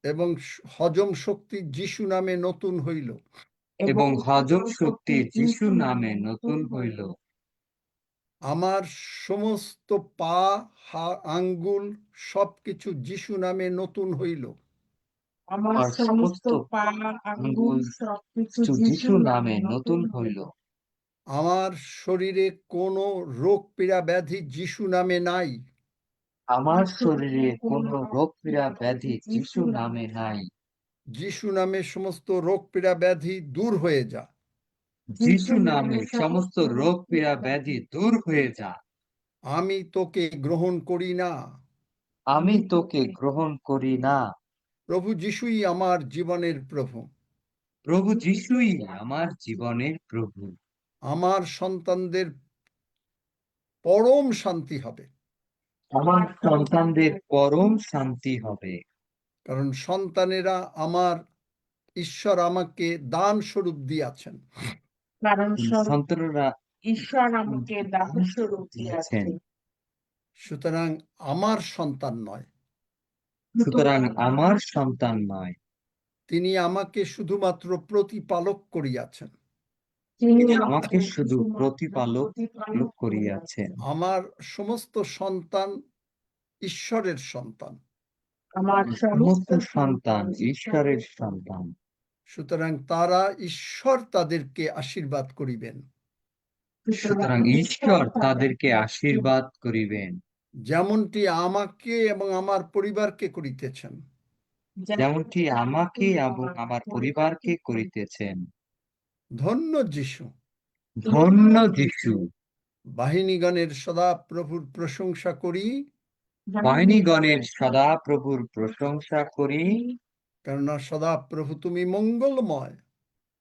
Speaker 1: এবং হজম শক্তি যিশু নামে নতুন হইল।
Speaker 2: এবং হজম শক্তি যিশু নামে নতুন হইল।
Speaker 1: আমার সমস্ত পা আঙ্গুল সবকিছু যিশু নামে নতুন হইল।
Speaker 5: আমার সমস্ত পা, আঙ্গুল সবকিছু
Speaker 2: যিশু নামে নতুন হইল।
Speaker 1: আমার শরীরে কোনো রোগ পীড়া ব্যাধি যিশু নামে নাই।
Speaker 2: আমার শরীরে কোনো রোগ পীড়া ব্যাধি যিশু নামে নাই।
Speaker 1: যিশু নামে সমস্ত রোগ পীড়া ব্যাধি দূর হয়ে যা।
Speaker 2: যিশু নামে সমস্ত রোগ পীড়া ব্যাধি দূর হয়ে যা।
Speaker 1: আমি তোকে গ্রহণ করি না।
Speaker 2: আমি তোকে গ্রহণ করি না।
Speaker 1: প্রভু যিশুই আমার জীবনের প্রভু।
Speaker 2: প্রভু যিশুই আমার জীবনের প্রভু।
Speaker 1: আমার সন্তানদের পরম শান্তি হবে।
Speaker 2: আমার সন্তানদের পরম শান্তি হবে।
Speaker 1: কারণ সন্তানেরা আমার ঈশ্বর আমাকে দান স্বরূপ দিয়াছেন।
Speaker 5: কারণ
Speaker 2: সন্তানরা
Speaker 5: ঈশ্বর আমাকে দানস্বরূপ দিয়েছেন।
Speaker 1: সুতরাং আমার সন্তান নয়।
Speaker 2: সুতরাং আমার সন্তান নয়।
Speaker 1: তিনি আমাকে শুধুমাত্র প্রতিপালক করিয়াছেন।
Speaker 5: তিনি
Speaker 2: আমাকে শুধু প্রতিপালক করিয়াছেন।
Speaker 1: আমার সমস্ত সন্তান ঈশ্বরের সন্তান।
Speaker 5: আমার
Speaker 2: সমস্ত সন্তান ঈশ্বরের সন্তান।
Speaker 1: সুতরাং তারা ঈশ্বর তাদেরকে আশীর্বাদ করিবেন।
Speaker 2: সুতরাং ঈশ্বর তাদেরকে আশীর্বাদ করিবেন।
Speaker 1: যেমনটি আমাকে এবং আমার পরিবারকে করিতেছেন।
Speaker 2: যেমনটি আমাকে এবং আমার পরিবারকে করিতেছেন।
Speaker 1: ধন্য যিশু।
Speaker 2: ধন্য যিশু।
Speaker 1: বাহিনীগণের সদা প্রভুর প্রশংসা করি।
Speaker 2: বাহিনীগণের সদা প্রভুর প্রশংসা করি।
Speaker 1: কেননা সদা প্রভু তুমি মঙ্গলময়।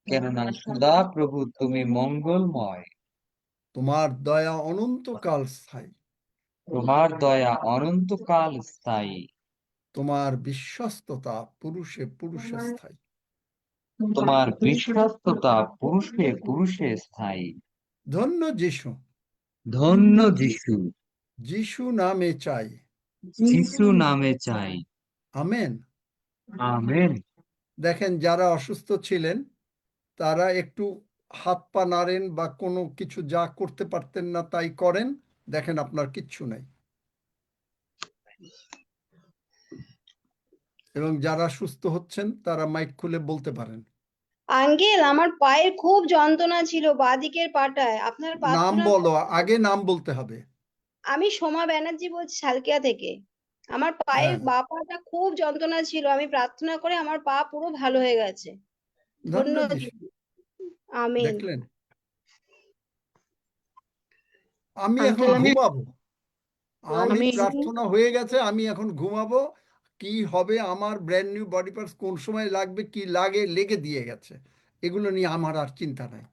Speaker 2: কেননা সদা প্রভু তুমি মঙ্গলময়।
Speaker 1: তোমার দয়া অনন্তকাল স্থায়ী।
Speaker 2: তোমার দয়া অনন্তকাল স্থায়ী।
Speaker 1: তোমার বিশ্বস্ততা পুরুষে পুরুষে স্থায়ী।
Speaker 2: তোমার বিশ্বস্ততা পুরুষে পুরুষে স্থায়ী।
Speaker 1: ধন্য যিশু।
Speaker 2: ধন্য যিশু।
Speaker 1: যিশু নামে চাই।
Speaker 2: যিশু নামে চাই।
Speaker 1: আমেন।
Speaker 2: আমেন।
Speaker 1: দেখেন যারা অসুস্থ ছিলেন তারা একটু হাত পা নাড়েন বা কোনো কিছু যা করতে পারতেন না তাই করেন। দেখেন আপনার কিচ্ছু নাই। এবং যারা সুস্থ হচ্ছেন তারা মাইক খুলে বলতে পারেন।
Speaker 11: আঙ্কেল, আমার পায়ের খুব যন্ত্রণা ছিল বাঁদিকের পাটায়। আপনার
Speaker 1: নাম
Speaker 11: প্রার্থনা
Speaker 1: বলো, আগে নাম বলতে হবে।
Speaker 11: আমি সোমা ব্যানার্জি বলছি সালকিয়া থেকে। আমার পায়ের
Speaker 1: হ্যাঁ,
Speaker 11: বাঁ পাটা খুব যন্ত্রণা ছিল, আমি প্রার্থনা করে আমার পা পুরো ভালো হয়ে গেছে।
Speaker 1: ধন্য
Speaker 11: ধন্য
Speaker 1: যিশু।
Speaker 11: আমিন।
Speaker 1: দেখলেন আমি এখন
Speaker 4: আঙ্কেল আমি
Speaker 1: ঘুমাবো। আমি
Speaker 4: আমি
Speaker 1: প্রার্থনা হয়ে গেছে, আমি এখন ঘুমাবো। কি হবে আমার ব্র্যান্ড নিউ বডি পার্টস কোন সময় লাগবে, কি লেগে দিয়ে গেছে, এগুলো নিয়ে আমার আর চিন্তা নাই।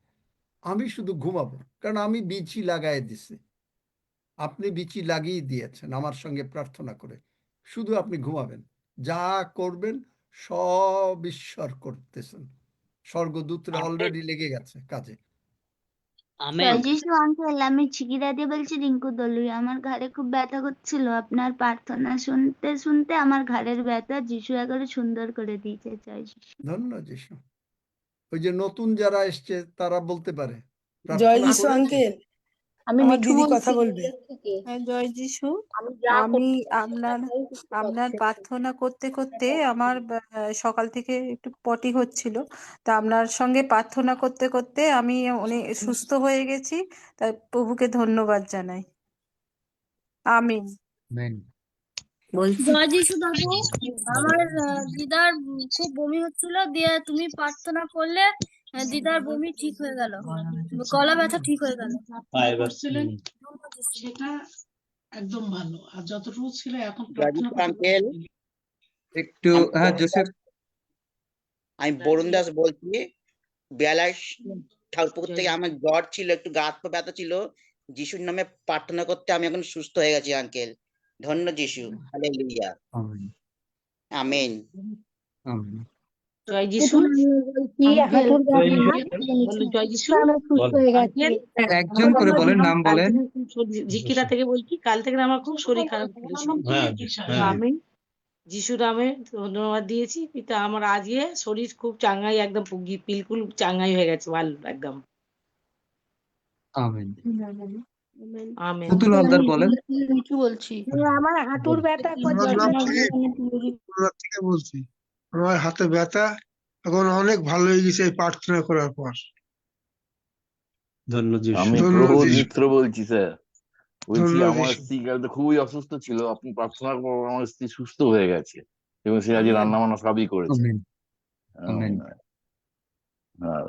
Speaker 1: আমি শুধু ঘুমাবো, কারণ আমি বিচি লাগাই দিছি। আপনি বিচি লাগিয়ে দিয়েছেন আমার সঙ্গে প্রার্থনা করে। শুধু আপনি ঘুমাবেন, যা করবেন সব ঈশ্বর করতেছেন। স্বর্গদূতরা অলরেডি লেগে গেছে কাজে।
Speaker 12: রাজেশু আঙ্কেল, আমি চিকিরাদি বলছি, রিঙ্কু দলুই। আমার ঘাড়ে খুব ব্যথা করছিল, আপনার প্রার্থনা শুনতে শুনতে আমার ঘাড়ের ব্যথা যিশু একেবারে সুন্দর করে দিয়েছে। জয় যিশু।
Speaker 1: ধন্য যিশু। ওই যে নতুন যারা এসছে তারা বলতে পারে
Speaker 13: জয়
Speaker 1: প্রার্থনা
Speaker 13: যিশু
Speaker 1: করেছি।
Speaker 13: আঙ্কেল,
Speaker 3: আমি
Speaker 13: আমার
Speaker 3: মিঠু
Speaker 13: দিদি
Speaker 3: বলছি
Speaker 13: কথা বলবে।
Speaker 3: নিজের থেকে।
Speaker 4: হ্যাঁ, জয় যিশু।
Speaker 3: আমি যা
Speaker 4: আমি
Speaker 3: করতে
Speaker 4: আপনার
Speaker 3: সেটাই বুঝতে
Speaker 4: আপনার
Speaker 3: পারছি।
Speaker 4: প্রার্থনা করতে করতে আমার সকাল থেকে একটু পটি হচ্ছিল, তা আপনার সঙ্গে প্রার্থনা করতে করতে আমি অনেক সুস্থ হয়ে গেছি, তাই প্রভুকে ধন্যবাদ জানাই। আমিন।
Speaker 2: আমেন।
Speaker 12: জয় যিশু বাবু, আমার দিদার খুব বমি হচ্ছিল, দিয়ে তুমি প্রার্থনা করলে দিদার বমি ঠিক হয়ে গেল, গলা ব্যথা ঠিক হয়ে গেল।
Speaker 9: প্রার্থনা করছিলেন, সেটা একদম ভালো। আর যতটুকু ছিল এখন প্রার্থনা করতে
Speaker 14: আঙ্কেল
Speaker 2: একটু হ্যাঁ জোসেফ,
Speaker 14: আমি বরুণ দাস বলছি। বেলায় ঠাকুরপুকুর থেকে আমার জ্বর ছিল, একটু গা হাত পা ব্যথা ছিল। যিশুর নামে প্রার্থনা করতে আমি এখন সুস্থ হয়ে গেছি আঙ্কেল। ধন্য যিশু, হালেলুয়া,
Speaker 2: আমেন
Speaker 14: আমেন।
Speaker 2: আমেন।
Speaker 4: জয় যিশু
Speaker 12: আঙ্কেল,
Speaker 4: জয় যিশু
Speaker 12: সুস্থ হয়ে গেছি।
Speaker 2: একজন করে বলেন, নাম
Speaker 4: কাল
Speaker 2: বলেন।
Speaker 4: থেকে জিকিরা থেকে বলছি, কাল থেকে আমার খুব শরীর খারাপ ছিল। আমি যিশু নামে ধন্যবাদ দিয়েছি পিতা, আমার আজকে শরীর খুব চাঙ্গাই, একদম বিলকুল চাঙ্গাই হয়ে গেছে, ভালো একদম।
Speaker 2: আমেন।
Speaker 4: আমেন।
Speaker 2: পুতুল হালদার বলেন।
Speaker 3: মিঠু বলছি।
Speaker 12: আমার হাঁটুর ব্যথা
Speaker 7: আমার নাম ফরিদ থেকে বলছি। আমার হাতে ব্যথা এখন অনেক ভালো হয়ে গেছে এই প্রার্থনা করার পর।
Speaker 15: আমি
Speaker 7: ধন্য
Speaker 15: প্রবোধ
Speaker 7: যিশু,
Speaker 15: মিত্র বলছি স্যার। বলছি
Speaker 7: ধন্য
Speaker 15: আমার
Speaker 7: যিশু।
Speaker 15: স্ত্রী কালকে খুবই অসুস্থ ছিল, আপনি প্রার্থনার পর আমার স্ত্রী সুস্থ হয়ে গেছে এবং সে আজ
Speaker 1: আমেন।
Speaker 15: রান্না বান্না সবই করেছে।
Speaker 2: আমেন। আমেন।
Speaker 15: হ্যাঁ,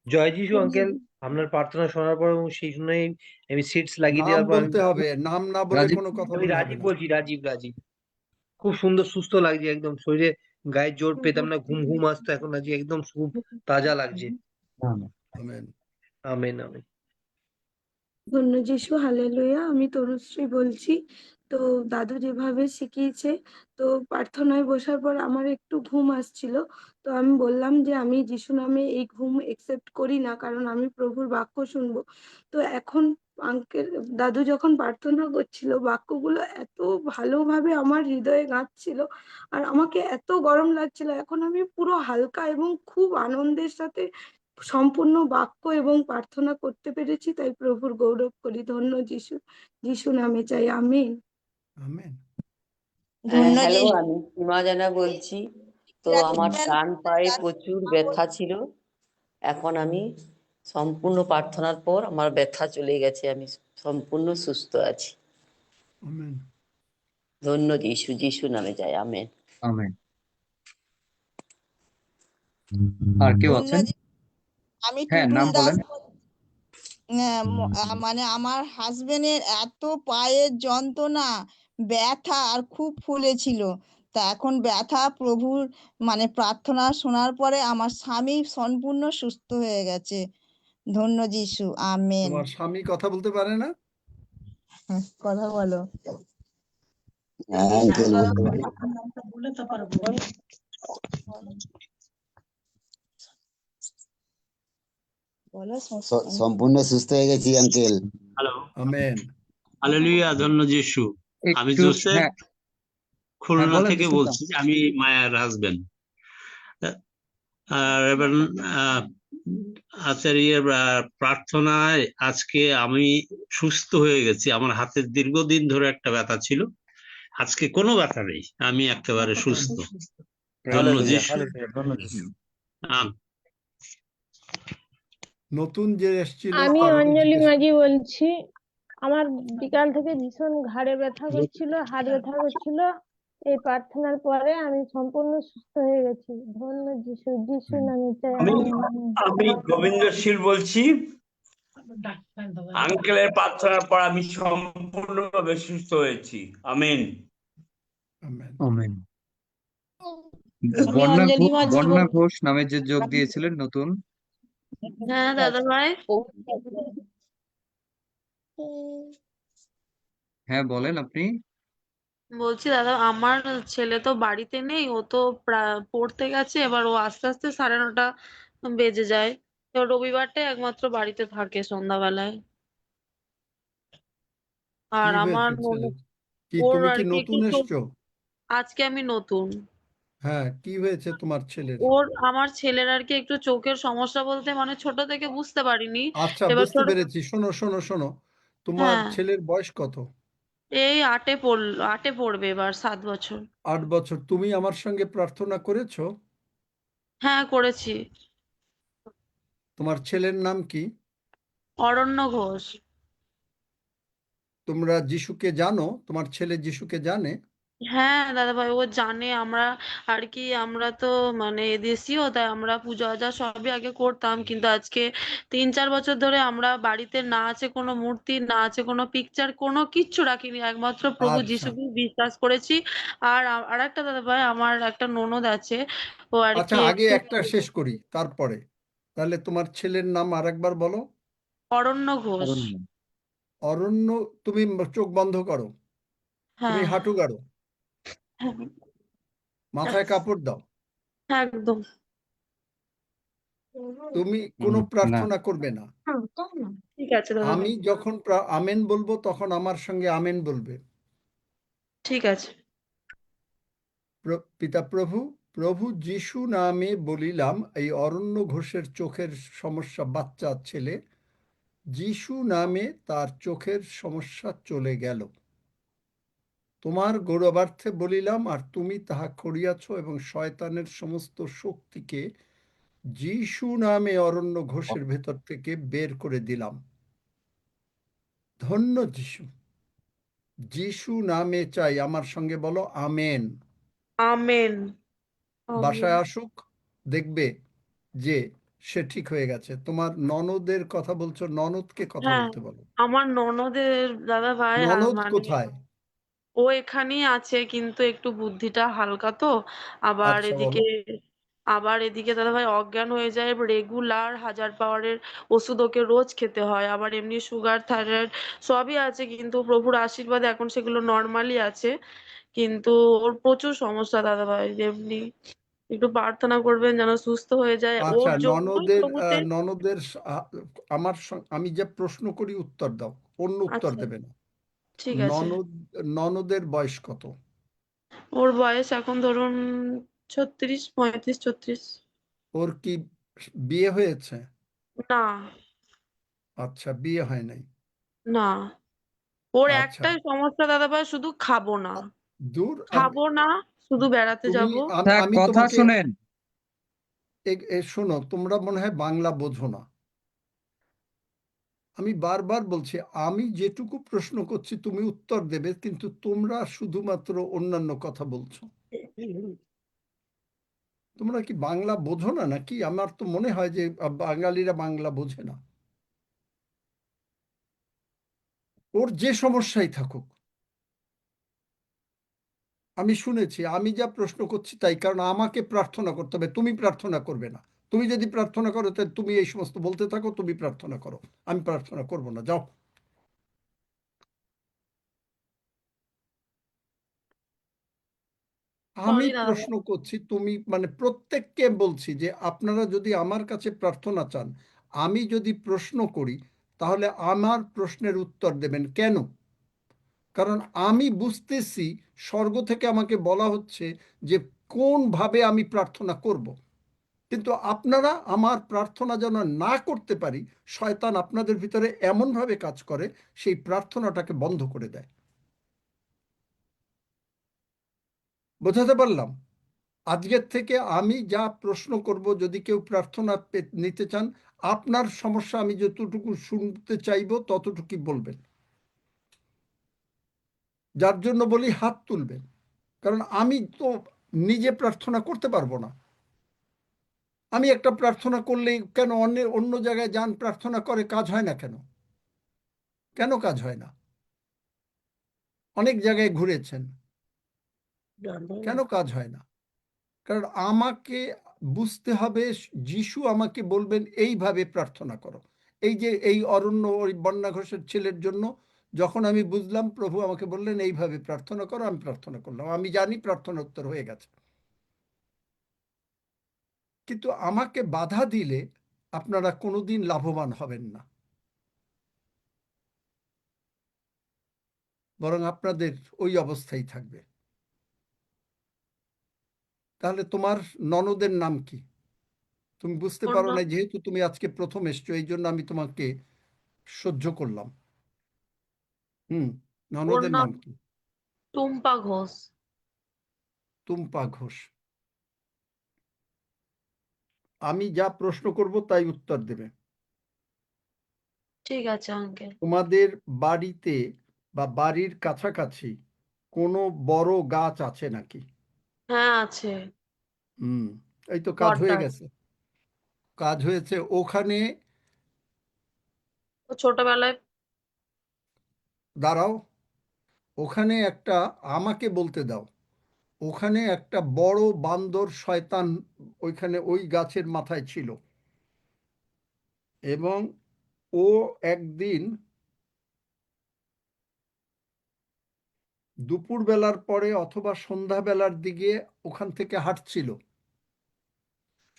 Speaker 10: জয় যিশু আঙ্কেল, আপনার প্রার্থনা শোনার পর এবং সেই শুনে আমি সিটস লাগিয়ে
Speaker 1: নাম
Speaker 10: দেওয়ার পর
Speaker 1: বলতে হবে, নাম না বলে
Speaker 2: রাজীব,
Speaker 1: কোনো কথা
Speaker 10: আমি
Speaker 1: বলা হবে
Speaker 10: রাজীব
Speaker 1: না।
Speaker 10: বলছি, রাজীব। খুব সুন্দর সুস্থ লাগছে, একদম শরীরে গায়ে জোর পেতাম না, ঘুম ঘুম আসতো, এখন আজকে একদম খুব তাজা লাগছে।
Speaker 2: আমেন।
Speaker 1: আমেন।
Speaker 10: Amen amen.
Speaker 16: ধন্য যিশু, হালেলুয়া। আমি তনুশ্রী বলছি। তো দাদু যেভাবে শিখিয়েছে, তো প্রার্থনায় বসার পর আমার একটু ঘুম আসছিল, তো আমি বললাম যে আমি যিশু নামে এই ঘুম একসেপ্ট করি না, কারণ আমি প্রভুর বাক্য শুনবো। তো এখন আঙ্কেল দাদু যখন প্রার্থনা করছিল, বাক্যগুলো এত ভালোভাবে আমার হৃদয়ে গাঁথছিল, আর আমাকে এত গরম লাগছিল, এখন আমি পুরো হালকা এবং খুব আনন্দের সাথে সম্পূর্ণ বাক্য এবং প্রার্থনা করতে পেরেছি, তাই প্রভুর গৌরব করি। ধন্য যিশু, যিশু নামে চাই, আমিন।
Speaker 1: আমেন।
Speaker 17: হ্যালো, আমি সীমা জানা বলছি। তো আমার ডান পায়ে প্রচুর ব্যথা ছিল, এখন আমি সম্পূর্ণ প্রার্থনার পর আমার ব্যথা চলে গেছে, আমি সম্পূর্ণ সুস্থ আছি।
Speaker 1: আমেন।
Speaker 17: ধন্য যিশু, যিশু নামে যাই, আমেন।
Speaker 2: আমেন। আর কেউ আছেন?
Speaker 18: আমি
Speaker 2: হ্যাঁ,
Speaker 18: টুটুল
Speaker 2: নাম
Speaker 18: দাস
Speaker 2: বলেন।
Speaker 18: মানে আমার হাজবেন্ডের এত পায়ের যন্ত্রণা, ব্যথা আর খুব ফুলেছিল, তা এখন ব্যথা প্রভুর মানে প্রার্থনা শোনার পরে আমার স্বামী সম্পূর্ণ সুস্থ হয়ে গেছে। ধন্য যিশু, আমেন।
Speaker 1: তোমার স্বামী কথা বলতে পারে না?
Speaker 18: কথা বলো।
Speaker 9: বলে তারপরে বলবো।
Speaker 19: সম্পূর্ণ সুস্থ হয়ে গেছি আঙ্কেল।
Speaker 20: Hello,
Speaker 1: amen.
Speaker 20: হালেলুয়া, ধন্য যিশু। আমি
Speaker 2: একটু
Speaker 20: জোসেফ
Speaker 2: হ্যাঁ,
Speaker 20: খুলনা
Speaker 2: বলেন
Speaker 20: থেকে
Speaker 2: জোসেফ দা।
Speaker 20: বলছি, আমি মায়ার হাজবেন্ড। আর এবার আচার্যের প্রার্থনায় আজকে আমি সুস্থ হয়ে গেছি। আমার হাতের দীর্ঘদিন ধরে একটা ব্যথা ছিল, আজকে কোনো ব্যথা নেই, আমি একেবারে সুস্থ। ধন্য যিশু।
Speaker 1: নতুন যে এসেছিল
Speaker 21: আমি
Speaker 1: তার
Speaker 21: অঞ্জলি মাঝি বলছি। আমার বিকাল থেকে ভীষণ ঘাড়ে ব্যথা করছিল, হাত ব্যথা করছিল। এই প্রার্থনার পরে আমি সম্পূর্ণ সুস্থ হয়ে গেছি। ধন্য যিশু, যিশু নামে চাই, আমিন।
Speaker 20: আমি গোবিন্দ শীল বলছি।
Speaker 13: আঙ্কেলের প্রার্থনার পর আমি সম্পূর্ণভাবে সুস্থ হয়েছি। আমিন।
Speaker 1: আমেন।
Speaker 10: আমেন।
Speaker 3: আমি অঞ্জলি মাঝি
Speaker 2: বন্যা
Speaker 3: বলছি।
Speaker 2: ঘোষ নামে যে যোগ দিয়েছিলেন নতুন,
Speaker 6: হ্যাঁ দাদা ভাই,
Speaker 2: হ্যাঁ বলেন আপনি।
Speaker 6: বলছি দাদা আমার ছেলে তো বাড়িতে নেই, ও তো পড়তে গেছে, এবার ও আস্তে আস্তে 9:30 বেজে যায়। তো রবিবারটাই একমাত্র বাড়িতে থাকে সন্ধ্যাবেলায়। আর
Speaker 1: কি
Speaker 6: আমার
Speaker 1: হয়েছে ছেলের? কি
Speaker 6: ওর
Speaker 1: তুমি
Speaker 6: আর
Speaker 1: কি
Speaker 6: কি
Speaker 1: নতুন
Speaker 6: একটু
Speaker 1: এসছো?
Speaker 6: আজকে আমি নতুন।
Speaker 1: হ্যাঁ, কি হয়েছে তোমার ছেলের?
Speaker 6: আমার ছেলের আর কি একটু চোখের সমস্যা, বলতে মানে ছোট থেকে বুঝতে পারিনি।
Speaker 1: আচ্ছা,
Speaker 6: এবার
Speaker 1: বুঝতে পেরেছি। শোনো শোনো শোনো, তোমার
Speaker 6: হ্যাঁ,
Speaker 1: ছেলের বয়স কত?
Speaker 6: এই 8-এ পড়বে এবার, 7 বছর।
Speaker 1: 8 বছর। তুমি আমার সঙ্গে প্রার্থনা করেছো?
Speaker 6: হ্যাঁ করেছি।
Speaker 1: তোমার ছেলের নাম কি?
Speaker 6: অরণ্য ঘোষ।
Speaker 1: তোমরা যিশুকে জানো? তোমার ছেলে যিশুকে জানে?
Speaker 6: হ্যাঁ দাদা ভাই, ও জানে। আমরা আর কি, আমরা তো মানে দেশীয়, তাই আমরা পূজা আজা সবই আগে করতাম, কিন্তু আজকে 3-4 বছর ধরে আমরা বাড়িতে না আছে কোনো মূর্তি, না আছে কোনো পিকচার, কোনো কিচ্ছু রাখিনি, একমাত্র প্রভু
Speaker 1: আচ্ছা
Speaker 6: যিশুকে বিশ্বাস করেছি। আর আর একটা দাদা ভাই, আমার একটা ননদ আছে, ও আর
Speaker 1: আচ্ছা,
Speaker 6: কি
Speaker 1: আগে
Speaker 6: একটু
Speaker 1: একটা শেষ করি তারপরে। তাহলে তোমার ছেলের নাম আরেকবার বলো।
Speaker 6: অরণ্য ঘোষ।
Speaker 2: অরণ্য।
Speaker 1: অরণ্য। তুমি চোখ বন্ধ করো, তুমি
Speaker 6: হ্যাঁ
Speaker 1: হাঁটু গাড়ো,
Speaker 6: হ্যাঁ,
Speaker 1: মাথায় কাপড় দাও।
Speaker 6: একদম।
Speaker 1: তুমি কোনো
Speaker 2: না,
Speaker 1: প্রার্থনা করবে না।
Speaker 6: ঠিক আছে দাদা
Speaker 1: আমি
Speaker 6: ভাই,
Speaker 1: যখন আমেন বলবো তখন আমার সঙ্গে আমেন বলবে।
Speaker 6: ঠিক আছে।
Speaker 1: পিতা প্রভু, প্রভু যিশু নামে বলিলাম, এই অরণ্য ঘোষের চোখের সমস্যা, বাচ্চা ছেলে, যিশু নামে তার চোখের সমস্যা চলে গেল। তোমার গৌরবার্থে বলিলাম, আর তুমি তাহা করিয়াছ, এবং শয়তানের সমস্ত শক্তিকে যিশু নামে অরণ্য ঘোষের ভেতর থেকে বের করে দিলাম। ধন্য যিশু। যিশু নামে চাই, আমার সঙ্গে বলো আমেন।
Speaker 6: আমেন।
Speaker 1: বাসায় আসুক, দেখবে যে সে ঠিক হয়ে গেছে। তোমার ননদের কথা বলছো, ননদকে কথা
Speaker 6: হ্যাঁ,
Speaker 1: বলতে বলো।
Speaker 6: আমার ননদের দাদা ভাই
Speaker 1: ননদ
Speaker 6: মানে
Speaker 1: কোথায়?
Speaker 6: ও এখানেই আছে, কিন্তু একটু বুদ্ধিটা হালকা তো। আবার
Speaker 1: আচ্ছা,
Speaker 6: এদিকে
Speaker 1: বলো।
Speaker 6: দাদা ভাই অজ্ঞান হয়ে যায়। রেগুলার 1000 পাওয়ারের ওষুধ ওকে রোজ খেতে হয়। আবার এমনি সুগার, থাইরয়েড সবই আছে, কিন্তু প্রভুর আশীর্বাদে এখন সেগুলো নর্মালি আছে। কিন্তু ওর প্রচুর সমস্যা দাদা ভাই, এমনি একটু প্রার্থনা করবেন যেন সুস্থ হয়ে যায়, ওর
Speaker 1: আচ্ছা,
Speaker 6: জন্যই প্রভুতে।
Speaker 1: ননদের আমি যে প্রশ্ন করি উত্তর দাও, অন্য উত্তর
Speaker 6: আচ্ছা,
Speaker 1: দেবে না।
Speaker 6: ঠিক আছে।
Speaker 1: ননদ ননদের বয়স কত?
Speaker 6: ওর বয়স এখন ধরুন 36, 35, 36।
Speaker 1: ওর কি বিয়ে হয়েছে?
Speaker 6: না,
Speaker 1: আচ্ছা, বিয়ে হয় নাই।
Speaker 6: না, ওর
Speaker 1: আচ্ছা,
Speaker 6: একটাই সমস্যা দাদা ভাই, শুধু খাবো না।
Speaker 1: দূর।
Speaker 6: খাবো না, শুধু বেড়াতে
Speaker 1: তুমি
Speaker 6: যাব।
Speaker 1: আমি
Speaker 2: কথা
Speaker 1: তোমাকে
Speaker 2: শুনেন।
Speaker 1: শোনো, তোমরা মনে হয় বাংলা বোঝো না। আমি বারবার বলছি, আমি যেটুকু প্রশ্ন করছি তুমি উত্তর দেবে, কিন্তু তোমরা শুধুমাত্র অন্যান্য কথা বলছো। তোমরা কি বাংলা বোঝো না নাকি? আমার তো মনে হয় যে বাঙালিরা বাংলা বোঝে না। ওর যে সমস্যাই থাকুক, আমি শুনেছি, আমি যা প্রশ্ন করছি তাই, কারণ আমাকে প্রার্থনা করতে হবে, তুমি প্রার্থনা করবে না। তুমি যদি প্রার্থনা করো, তাহলে তুমি এই সমস্ত বলতে থাকো, তুমি প্রার্থনা করো, আমি প্রার্থনা করব না, যাও। আমি
Speaker 6: সরি দাদা ভাই।
Speaker 1: প্রশ্ন করছি, তুমি মানে প্রত্যেককে বলছি যে আপনারা যদি আমার কাছে প্রার্থনা চান, আমি যদি প্রশ্ন করি, তাহলে আমার প্রশ্নের উত্তর দেবেন। কেন? কারণ আমি বুঝতেছি স্বর্গ থেকে আমাকে বলা হচ্ছে যে কোনভাবে আমি প্রার্থনা করব। কিন্তু আপনারা আমার প্রার্থনা যেন না করতে পারি, শয়তান আপনাদের ভিতরে এমনভাবে কাজ করে, সেই প্রার্থনাটাকে বন্ধ করে দেয়। বোঝাতে পারলাম? আজকের থেকে আমি যা প্রশ্ন করব, যদি কেউ প্রার্থনা নিতে চান, আপনার সমস্যা আমি যতটুকু শুনতে চাইব ততটুকুই বলবেন। যার জন্য বলি হাত তুলবেন, কারণ আমি তো নিজে প্রার্থনা করতে পারবো না। আমি একটা প্রার্থনা করলেই কেন অন্য জায়গায় যান প্রার্থনা করে, কাজ হয় না কেন? কেন কাজ হয় না? অনেক জায়গায় ঘুরেছেন, কেন কাজ হয় না? কারণ আমাকে বুঝতে হবে, যিশু আমাকে বলবেন এইভাবে প্রার্থনা করো। এই যে এই অরণ্য ওই বন্যা ঘোষের ছেলের জন্য যখন আমি বুঝলাম, প্রভু আমাকে বললেন এইভাবে প্রার্থনা করো, আমি প্রার্থনা করলাম, আমি জানি প্রার্থনা উত্তর হয়ে গেছে। কিন্তু আমাকে বাধা দিলে আপনারা কোনোদিন লাভবান হবেন না, বরং আপনাদের ওই অবস্থায় থাকবে। তাহলে তোমার ননদের নাম কি? তুমি বুঝতে পারো না, যেহেতু তুমি আজকে প্রথম এসছো, এই জন্য আমি তোমাকে সহ্য করলাম।
Speaker 6: ওর
Speaker 1: ননদের
Speaker 6: নাম
Speaker 1: নাম কি?
Speaker 6: টুম্পা ঘোষ।
Speaker 1: টুম্পা ঘোষ। আমি যা প্রশ্ন করব তাই উত্তর দেবে।
Speaker 6: ঠিক আছে আঙ্কেল।
Speaker 1: তোমাদের বাড়িতে বা বাড়ির কাছাকাছি কোনো বড় গাছ আছে নাকি?
Speaker 6: হ্যাঁ আছে,
Speaker 1: এই তো কাজ হয়ে
Speaker 6: বটগাছ।
Speaker 1: গেছে, কাজ হয়েছে। ওখানে
Speaker 6: ও ছোটবেলায়
Speaker 1: দাঁড়াও, ওখানে একটা, আমাকে বলতে দাও, ওখানে একটা বড় বান্দর শয়তান ওইখানে ওই গাছের মাথায় ছিল, এবং ও একদিন দুপুরবেলার পরে অথবা সন্ধ্যাবেলার দিকে ওখান থেকে হাঁটছিল।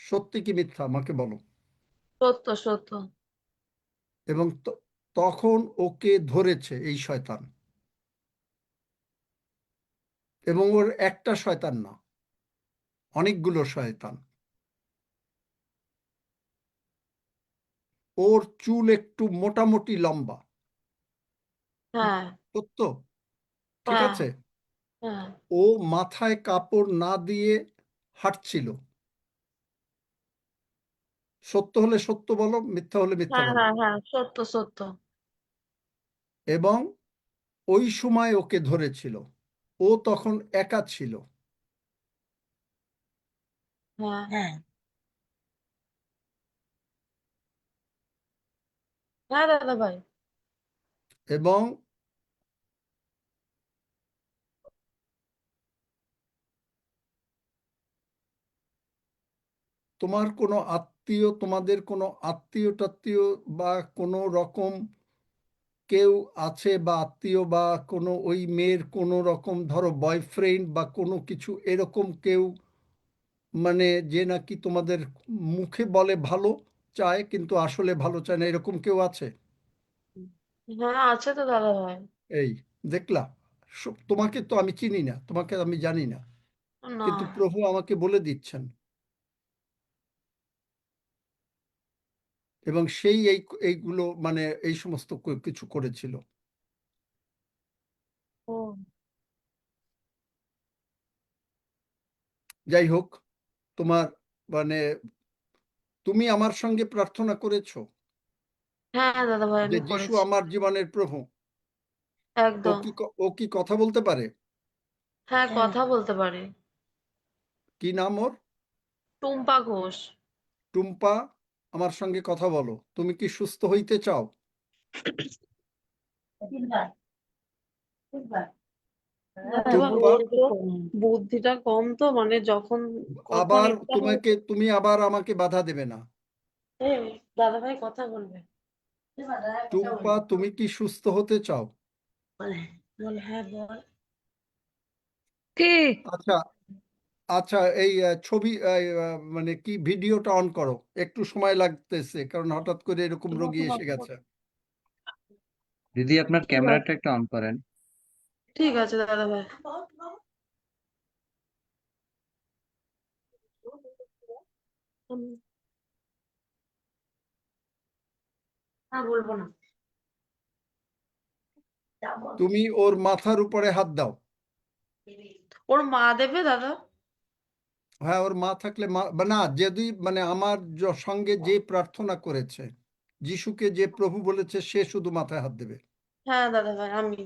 Speaker 1: সত্যি কি মিথ্যা আমাকে বলো?
Speaker 6: সত্য সত্য।
Speaker 1: এবং তখন ওকে ধরেছে এই শয়তান, এবং ওর একটা শয়তান না, অনেকগুলো শয়তান। ওর চুল একটু মোটামুটি লম্বা,
Speaker 6: হ্যাঁ
Speaker 1: সত্য? ঠিক
Speaker 6: হ্যাঁ
Speaker 1: আছে।
Speaker 6: হ্যাঁ
Speaker 1: ও মাথায় কাপড় না দিয়ে হাঁটছিল। সত্য হলে সত্য বলো, মিথ্যা হলে মিথ্যা
Speaker 6: হ্যাঁ
Speaker 1: বলো।
Speaker 6: হ্যাঁ হ্যাঁ সত্য সত্য।
Speaker 1: এবং ওই সময় ওকে ধরেছিল, ও তখন একা ছিল।
Speaker 6: হ্যাঁ হ্যাঁ হ্যাঁ দাদা ভাই।
Speaker 1: এবং তোমাদের কোনো আত্মীয় টাত্মীয় বা কোনো রকম কেউ আছে, বা আত্মীয় বা কোনো ওই মেয়ের কোনো রকম ধরো বয়ফ্রেন্ড বা কোনো কিছু এরকম কেউ, মানে যে নাকি তোমাদের মুখে বলে ভালো চায় কিন্তু আসলে ভালো চায় না, এরকম কেউ আছে?
Speaker 6: হ্যাঁ আছে তো দাদা ভাই।
Speaker 1: এই দেখলা, তোমাকে তো আমি চিনি না, তোমাকে আমি জানি না,
Speaker 6: না।
Speaker 1: কিন্তু প্রভু আমাকে বলে দিচ্ছেন। এবং সেই এইগুলো মানে এই সমস্ত কিছু করেছিল।
Speaker 6: ও
Speaker 1: যাই হোক, তোমার মানে তুমি আমার সঙ্গে প্রার্থনা করেছো
Speaker 6: হ্যাঁ দাদা ভাই
Speaker 1: যে
Speaker 6: আমি
Speaker 1: যিশু
Speaker 6: করেছি।
Speaker 1: আমার জীবনের প্রভু।
Speaker 6: একদম।
Speaker 1: ও কি কথা বলতে পারে?
Speaker 6: হ্যাঁ কথা বলতে পারে।
Speaker 1: কি নাম ওর?
Speaker 6: টুম্পা ঘোষ।
Speaker 1: টুম্পা, আমার সঙ্গে কথা বলো। তুমি কি সুস্থ হইতে চাও?
Speaker 6: দাদা ভাই
Speaker 1: টুম্পা,
Speaker 6: ওর তো বুদ্ধিটা কম, তো মানে যখন
Speaker 1: আবার
Speaker 6: ইচ্ছা হয়।
Speaker 1: তুমি আবার আমাকে বাধা দেবে না।
Speaker 6: দাদা ভাই কথা বলবে।
Speaker 1: টুম্পা, তুমি কি সুস্থ হতে চাও?
Speaker 6: বল হ্যাঁ বল।
Speaker 1: আচ্ছা আচ্ছা, এই ছবি মানে কি ভিডিওটা অন করো, একটু সময় লাগতেছে কারণ হঠাৎ করে এরকম রোগী এসে গেছে।
Speaker 2: দিদি আপনার
Speaker 6: ঠিক আছে
Speaker 2: ক্যামেরাটা একটু অন করেন।
Speaker 6: ঠিক আছে দাদা ভাই। হ্যাঁ বলবো না।
Speaker 1: তুমি ওর মাথার উপরে হাত দাও।
Speaker 6: ওর মা দেবে দাদা?
Speaker 1: হ্যাঁ, ওর মা থাকলে না, যদি মানে আমার সঙ্গে যে প্রার্থনা করেছে, যিশুকে যে প্রভু বলেছে, সে শুধু মাথায় হাত দেবে।
Speaker 6: হ্যাঁ দাদা ভাই আমি।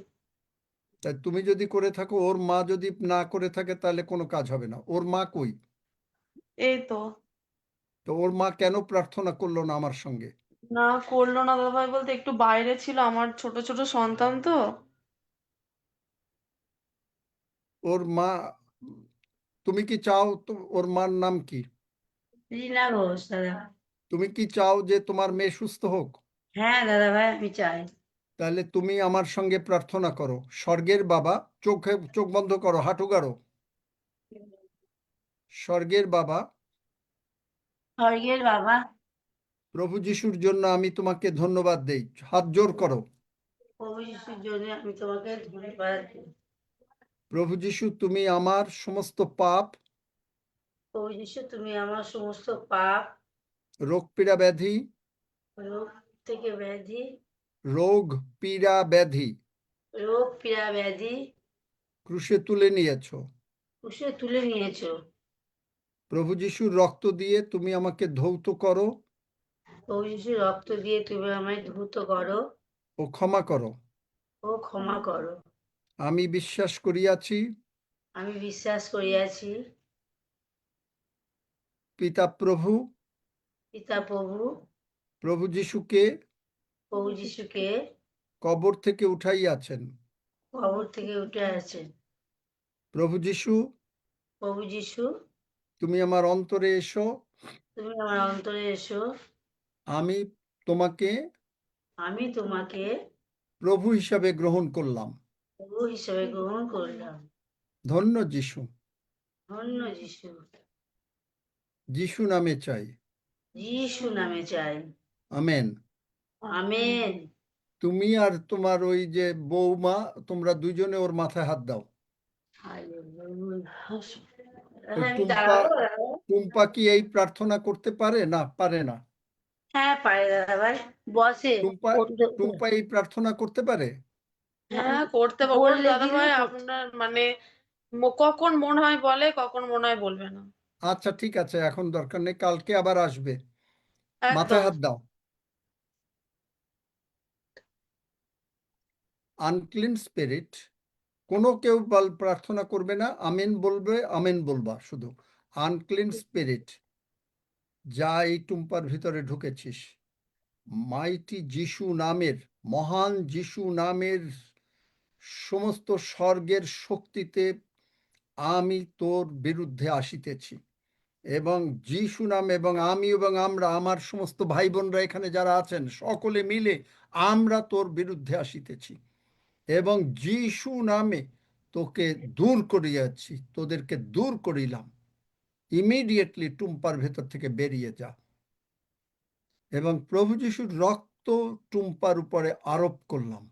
Speaker 1: তাই তুমি যদি করে থাকো, ওর মা যদি না করে থাকে তাহলে কোনো কাজ হবে না। ওর মা কই?
Speaker 6: এই তো।
Speaker 1: তো তো ওর মা কেন প্রার্থনা করলো না আমার সঙ্গে?
Speaker 6: না করলো না দাদাভাই বলতে একটু বাইরে ছিল, আমার ছোট ছোট সন্তান তো।
Speaker 1: ওর মা, তুমি কি চাও তো ওর মার নাম কি?
Speaker 8: রিনা ঘোষ দাদা।
Speaker 1: তুমি কি চাও যে তোমার মেয়ে সুস্থ হোক?
Speaker 8: হ্যাঁ দাদা ভাই আমি চাই।
Speaker 1: তাহলে তুমি আমার সঙ্গে প্রার্থনা করো। স্বর্গের বাবা, চোখ বন্ধ করো, হাঁটু গাড়ো। স্বর্গের বাবা,
Speaker 8: স্বর্গের বাবা,
Speaker 1: প্রভু যিশুর জন্য আমি তোমাকে ধন্যবাদ দেই। হাত জোর করো।
Speaker 8: প্রভু যিশুর জন্য আমি তোমাকে ধন্যবাদ দিই।
Speaker 1: প্রভু যিশু, তুমি আমার সমস্ত পাপ,
Speaker 8: প্রভু যিশু তুমি আমার সমস্ত পাপ,
Speaker 1: রোগ পীড়া ব্যাধি,
Speaker 8: রোগ থেকে ব্যাধি,
Speaker 1: রোগ পীড়া ব্যাধি
Speaker 8: রোগ পীড়া ব্যাধি
Speaker 1: ক্রুশে তুলে নিয়েছো।
Speaker 8: ক্রুশে তুলে নিয়েছো।
Speaker 1: প্রভু যিশুর রক্ত দিয়ে তুমি আমাকে ধৌত করো
Speaker 8: প্রভু যিশুর রক্ত দিয়ে তুমি আমায় ধৌত করো
Speaker 1: ও ক্ষমা করো।
Speaker 8: ও ক্ষমা করো।
Speaker 1: আমি বিশ্বাস করিয়াছি
Speaker 8: আমি বিশ্বাস করিয়াছি
Speaker 1: পিতা প্রভু,
Speaker 8: পিতা প্রভু,
Speaker 1: প্রভু যিশুকে
Speaker 8: প্রভু যিশুকে
Speaker 1: কবর থেকে উঠাইয়াছেন।
Speaker 8: কবর থেকে উঠে আছেন।
Speaker 1: প্রভু যিশু,
Speaker 8: প্রভু যিশু
Speaker 1: তুমি আমার অন্তরে এসো।
Speaker 8: তুমি আমার অন্তরে এসো।
Speaker 1: আমি তোমাকে
Speaker 8: আমি তোমাকে
Speaker 1: প্রভু হিসাবে গ্রহণ করলাম।
Speaker 8: প্রভু হিসেবে গ্রহণ করলাম।
Speaker 1: ধন্য যিশু।
Speaker 8: ধন্য যিশু।
Speaker 1: যিশু নামে চাই।
Speaker 8: যিশু নামে চাই।
Speaker 1: আমেন।
Speaker 8: আমেন।
Speaker 1: তুমি আর তোমার ওই যে বৌমা, তোমরা দুইজনে ওর মাথায় হাত দাও। ওই
Speaker 8: আমি দাঁড়াবো?
Speaker 1: টুম্পা কি এই প্রার্থনা করতে পারে? না, পারে না।
Speaker 8: হ্যাঁ পারে দাদা ভাই, বসে
Speaker 1: টুম্পা এই প্রার্থনা করতে পারে?
Speaker 6: হ্যাঁ করতে পারবো
Speaker 8: বললে
Speaker 6: দাদাভাই,
Speaker 8: দিলে করতে-
Speaker 6: আপনার মানে কখন মনে হয় বলে, কখন মনে হয় বলবে না।
Speaker 1: আচ্ছা ঠিক আছে, এখন দরকার নেই, কালকে আবার আসবে।
Speaker 6: একদম।
Speaker 1: মাথায় হাত দাও। আনক্লিন স্পিরিট, কোনো কেউ প্রার্থনা করবে না, আমেন বলবে, আমেন বলবা শুধু। আনক্লিন স্পিরিট, যা এই টুম্পার ভিতরে ঢুকেছিস, মাইটি যিশু নামের, মহান যিশু নামের সমস্ত স্বর্গের শক্তিতে আমি তোর বিরুদ্ধে আসিতেছি। এবং যিশু নাম এবং আমি এবং আমরা, আমার সমস্ত ভাই বোনরা এখানে যারা আছেন সকলে মিলে আমরা তোর বিরুদ্ধে আসিতেছি এবং যিশু নামে তোকে দূর করিয়াছি, তোদেরকে দূর করিলাম। ইমিডিয়েটলি টুম্পার ভেতর থেকে বেরিয়ে যা এবং প্রভু যিশুর রক্ত টুম্পার উপরে আরোপ করলাম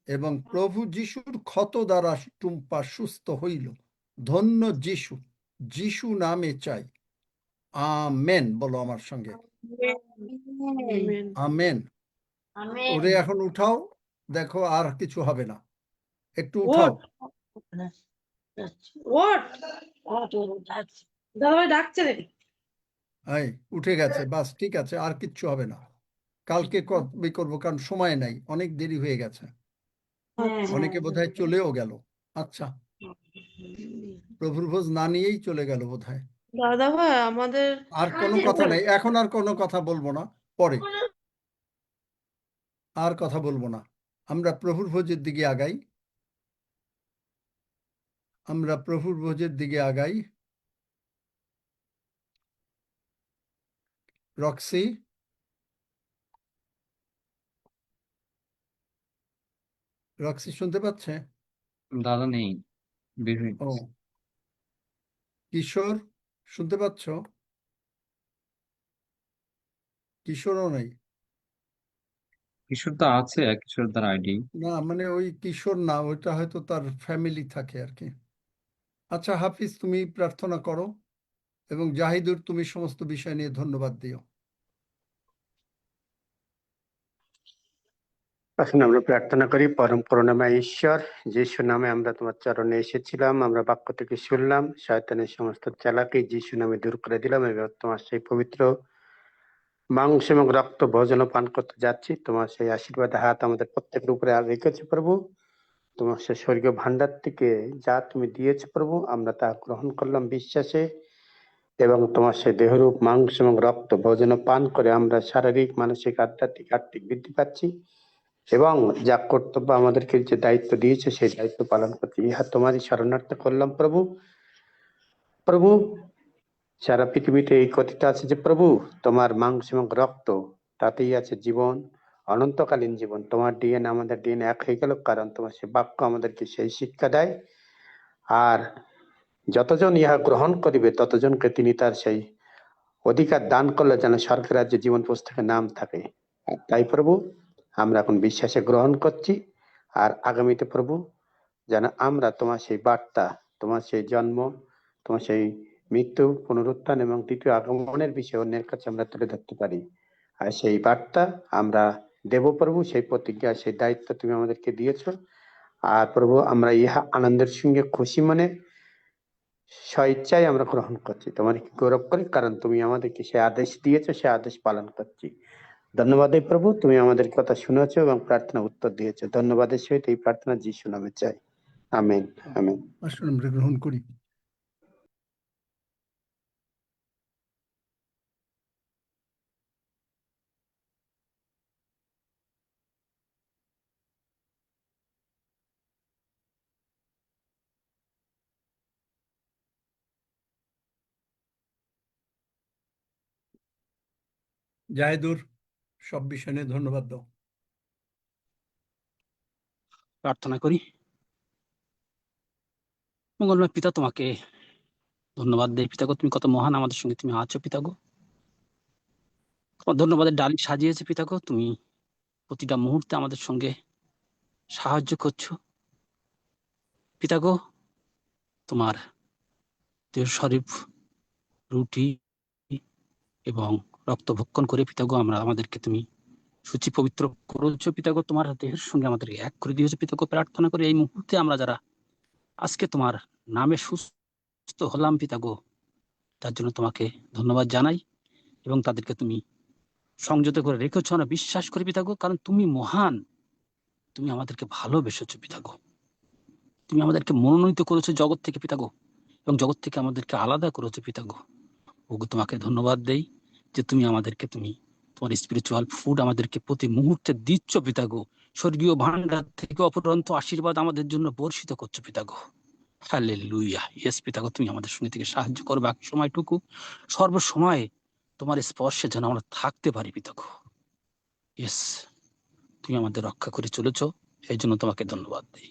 Speaker 1: এবং প্রভু যিশুর ক্ষত দ্বারা টুম্পা সুস্থ হইল। ধন্য যিশু, যিশু নামে চাই। আমেন বলো আমার সঙ্গে। আমেন।
Speaker 8: আমেন।
Speaker 1: ওরে এখন উঠাও, দেখো আর কিছু হবে না, একটু উঠাও।
Speaker 6: দাদাভাই ডাকছে রে।
Speaker 1: এই উঠে গেছে, বাস ঠিক আছে, আর কিচ্ছু হবে না। কালকে করবো, কারণ সময় নাই, অনেক দেরি হয়ে গেছে, অনেকে বোধহয় চলেও গেল। আচ্ছা, প্রভুর ভোজ না নিয়েই চলে গেল বোধহয়।
Speaker 6: দাদাভাই আমাদের
Speaker 1: আর কোনো কথা নাই, এখন আর কোনো কথা বলবো না, পরে আর কথা বলবো না। আমরা প্রভুর ভোজের দিকে আগাই, আমরা প্রভুর ভোজের দিকে আগাই। রক্সি, রক্সি শুনতে পাচ্ছে?
Speaker 2: দাদা নেই, বের হয়ে
Speaker 1: ও,
Speaker 2: গেছে।
Speaker 1: কিশোর শুনতে পাচ্ছ? কিশোরও নেই।
Speaker 2: কিশোর তো আছে, কিশোর তার আইডি।
Speaker 1: না মানে ওই কিশোর না, ওইটা হয়তো তার ফ্যামিলি থাকে আর কি। আচ্ছা হাফিজ, তুমি প্রার্থনা করো এবং জাহিদুর তুমি সমস্ত বিষয় নিয়ে ধন্যবাদ দিও।
Speaker 22: আসুন আমরা প্রার্থনা করি। পরম করুণাময় ঈশ্বর, যিশু নামে আমরা তোমার চরণে এসেছিলাম, আমরা বাক্য থেকে শুনলাম, শয়তানের সমস্ত চালাকি যিশু নামে দূর করে দিলাম এবং তোমার সেই পবিত্র মাংস এবং রক্ত ভোজন পান করতে যাচ্ছি। তোমার সেই আশীর্বাদ হাত আমাদের প্রত্যেকের উপরে আর রেখেছে প্রভু। তোমার সেই স্বর্গীয় ভান্ডার থেকে যা তুমি দিয়েছো প্রভু, আমরা তা গ্রহণ করলাম বিশ্বাসে। এবং তোমার সেই দেহরূপ মাংস এবং রক্ত ভোজন ও পান করে আমরা শারীরিক, মানসিক, আধ্যাত্মিক, আত্মিক বৃদ্ধি পাচ্ছি এবং যা কর্তব্য আমাদেরকে যে দায়িত্ব দিয়েছে সেই দায়িত্ব পালন করছি। ইহা তোমারই শরণার্থে করলাম প্রভু। প্রভু, সারা পৃথিবীতে এই কথিত আছে যে প্রভু তোমার মাংস এবং রক্ত, তাতেই আছে জীবন, অনন্তকালীন জীবন। তোমার ডিএনএ আমাদের ডিএনএ এক হয়ে গেল, কারণ তোমার সে বাক্য আমাদেরকে সেই শিক্ষা দেয়। আর যতজন ইহা গ্রহণ করিবে ততজনকে তিনি তার সেই অধিকার দান করলে যেন স্বর্গ রাজ্যে জীবন পুস্তকে নাম থাকে। আর তাই প্রভু আমরা এখন বিশ্বাসে গ্রহণ করছি। আর আগামীতে প্রভু যেন আমরা তোমার সেই বার্তা, তোমার সেই জন্ম, তোমার সেই মৃত্যু, পুনরুত্থান এবং দ্বিতীয় আগমনের বিষয়ে অন্যের কাছে আমরা তুলে ধরতে পারি। আর সেই বার্তা আমরা দেব প্রভু, সেই প্রতিজ্ঞা, সেই দায়িত্ব তুমি আমাদেরকে দিয়েছো। আর প্রভু আমরা ইহা আনন্দের সঙ্গে খুশি মনে স্বইচ্ছায় আমরা গ্রহণ করছি। তোমার গৌরব করি, কারণ তুমি আমাদেরকে সে আদেশ দিয়েছো, সে আদেশ পালন করছি। ধন্যবাদ এই প্রভু, তুমি আমাদের কথা শুনেছো এবং প্রার্থনা উত্তর দিয়েছো। ধন্যবাদের সহিত এই প্রার্থনা যিশু নামে চাই, আমেন আমেন।
Speaker 1: আসুন আমরা গ্রহণ করি। জাহেদুর, সব বিষয় নিয়ে ধন্যবাদ দাও।
Speaker 5: প্রার্থনা করি। মঙ্গলময় পিতা, তোমাকে ধন্যবাদ দেই পিতাগো, তুমি কত মহান, আমাদের সঙ্গে তুমি আছো পিতাগো। তোমার ধন্যবাদের ডালি সাজিয়েছে পিতাগো, তুমি প্রতিটা মুহূর্তে আমাদের সঙ্গে সাহায্য করছো পিতাগো। তোমার দেহ শরীফ রুটি এবং রক্ত ভক্ষণ করে পিতাগো আমরা আমাদেরকে তুমি সূচি পবিত্র করেছো পিতাগো, তোমার দেহের সঙ্গে আমাদেরকে এক করে দিয়েছো পিতাগো। প্রার্থনা করে এই মুহূর্তে আমরা যারা আজকে তোমার নামে সুস্থ হলাম পিতাগো, তার জন্য তোমাকে ধন্যবাদ জানাই এবং তাদেরকে তুমি সংযত করে রেখেছো আমরা বিশ্বাস করি পিতাগো, কারণ তুমি মহান, তুমি আমাদেরকে ভালোবেসেছো পিতাগো, তুমি আমাদেরকে মনোনীত করেছো জগৎ থেকে পিতাগো, এবং জগৎ থেকে আমাদেরকে আলাদা করেছো পিতাগো। ওগো তোমাকে ধন্যবাদ দেই যে তুমি আমাদেরকে তুমি তোমার স্পিরিচুয়াল ফুড আমাদেরকে প্রতি মুহূর্তে দিচ্ছ পিতাগো। স্বর্গীয় ভান্ডার থেকে অপরন্ত আশীর্বাদ আমাদের জন্য বর্ষিত করছো পিতাগো। হালেলুয়া। ইয়েস পিতাগো, তুমি আমাদের সঙ্গে থেকে সাহায্য করো বাকি সময়টুকু, সর্বসময় তোমার স্পর্শে যেন আমরা থাকতে পারি পিতাগো। ইয়েস, তুমি আমাদের রক্ষা করে চলেছো, এই জন্য তোমাকে ধন্যবাদ দিই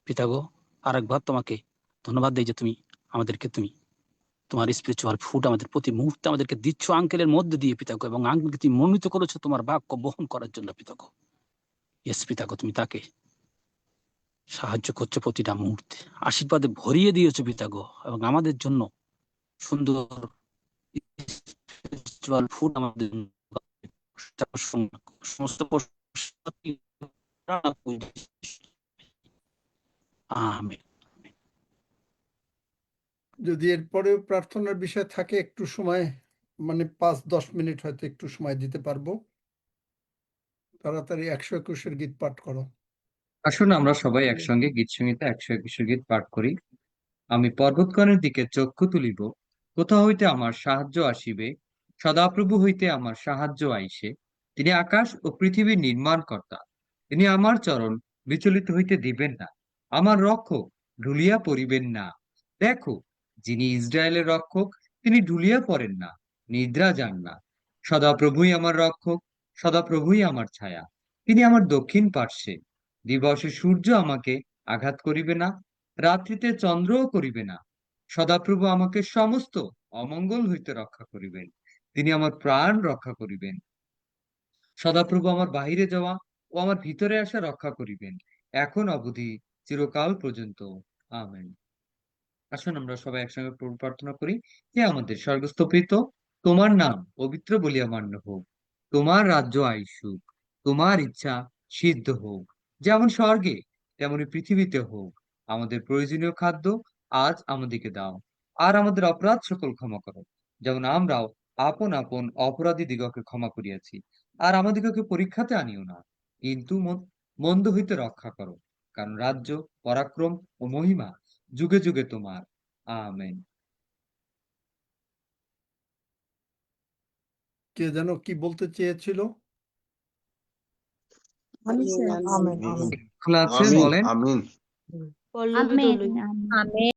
Speaker 5: পিতাগো। আর একবার তোমাকে ধন্যবাদ দিই যে তুমি আমাদেরকে তুমি তোমার স্পিরিচুয়াল ফুড আমাদের প্রতি মুহূর্তে আমাদেরকে দিচ্ছ আঙ্কেলের মধ্যে দিয়ে পিতাগো, এবং আঙ্কেলকে তুমি মনোনীত করেছো তোমার বাক্য বহন করার জন্য পিতাগো। ইয়েস পিতাগো, তুমি তাকে সাহায্য করছো প্রতিটা মুহূর্তে, আশীর্বাদে ভরিয়ে দিয়েছো পিতাগো, এবং আমাদের জন্য সুন্দর স্পিরিচুয়াল ফুড আমাদের সমস্ত আমেন।
Speaker 1: যদি এরপরেও প্রার্থনার বিষয় থাকে একটু সময়, মানে 5-10 মিনিট হয়তো একটু সময় দিতে পারবো। তাড়াতাড়ি 121 গীত পাঠ করো।
Speaker 2: আসুন আমরা সবাই একসঙ্গে গীত সংহিতা 121 গীত পাঠ করি। আমি পর্বতগণের দিকে চক্ষু তুলিব, কোথা হইতে আমার সাহায্য আসিবে? সদাপ্রভু হইতে আমার সাহায্য আইসে। তিনি আকাশ ও পৃথিবীর নির্মাণকর্তা, তিনি আমার চরণ বিচলিত হইতে দিবেন না, আমার রক্ষক ঢুলিয়া পড়িবেন না। দেখো, যিনি ইসরায়েলের রক্ষক, তিনি ঢুলিয়া পড়েন না, নিদ্রা যান না। সদাপ্রভুই আমার রক্ষক, সদাপ্রভুই আমার ছায়া, তিনি আমার দক্ষিণ পার্শ্বে। দিবসে সূর্য আমাকে আঘাত করিবে না, রাত্রিতে চন্দ্রও করিবে না। সদাপ্রভু আমাকে সমস্ত অমঙ্গল হইতে রক্ষা করিবেন, তিনি আমার প্রাণ রক্ষা করিবেন। সদাপ্রভু আমার বাহিরে যাওয়া ও আমার ভিতরে আসা রক্ষা করিবেন, এখন অবধি চিরকাল পর্যন্ত। আমেন। আসুন আমরা সবাই একসঙ্গে প্রভু প্রার্থনা করি। হে আমাদের স্বর্গস্থ পিতা, তোমার নাম পবিত্র বলিয়া মান্য হোক, তোমার রাজ্য আইসুক, তোমার ইচ্ছা সিদ্ধ হোক, যেমন স্বর্গে তেমনি পৃথিবীতে হোক। আমাদের প্রয়োজনীয় খাদ্য আজ আমাদেরকে দাও, আর আমাদের অপরাধ সকল ক্ষমা করো, যেমন আমরাও আপন আপন অপরাধী দিগকে ক্ষমা করিয়াছি। আর আমাদিগকে পরীক্ষাতে আনিও না, কিন্তু মন্দ হইতে রক্ষা করো, কারণ রাজ্য, পরাক্রম ও মহিমা যুগে যুগে তোমার। আমেন।
Speaker 1: কে যেন কি বলতে চেয়েছিল?
Speaker 11: আমিন।
Speaker 14: খোলা আছে, বলেন।
Speaker 8: Pallavi
Speaker 12: amen
Speaker 8: Dolui
Speaker 12: amen.
Speaker 11: আমিন।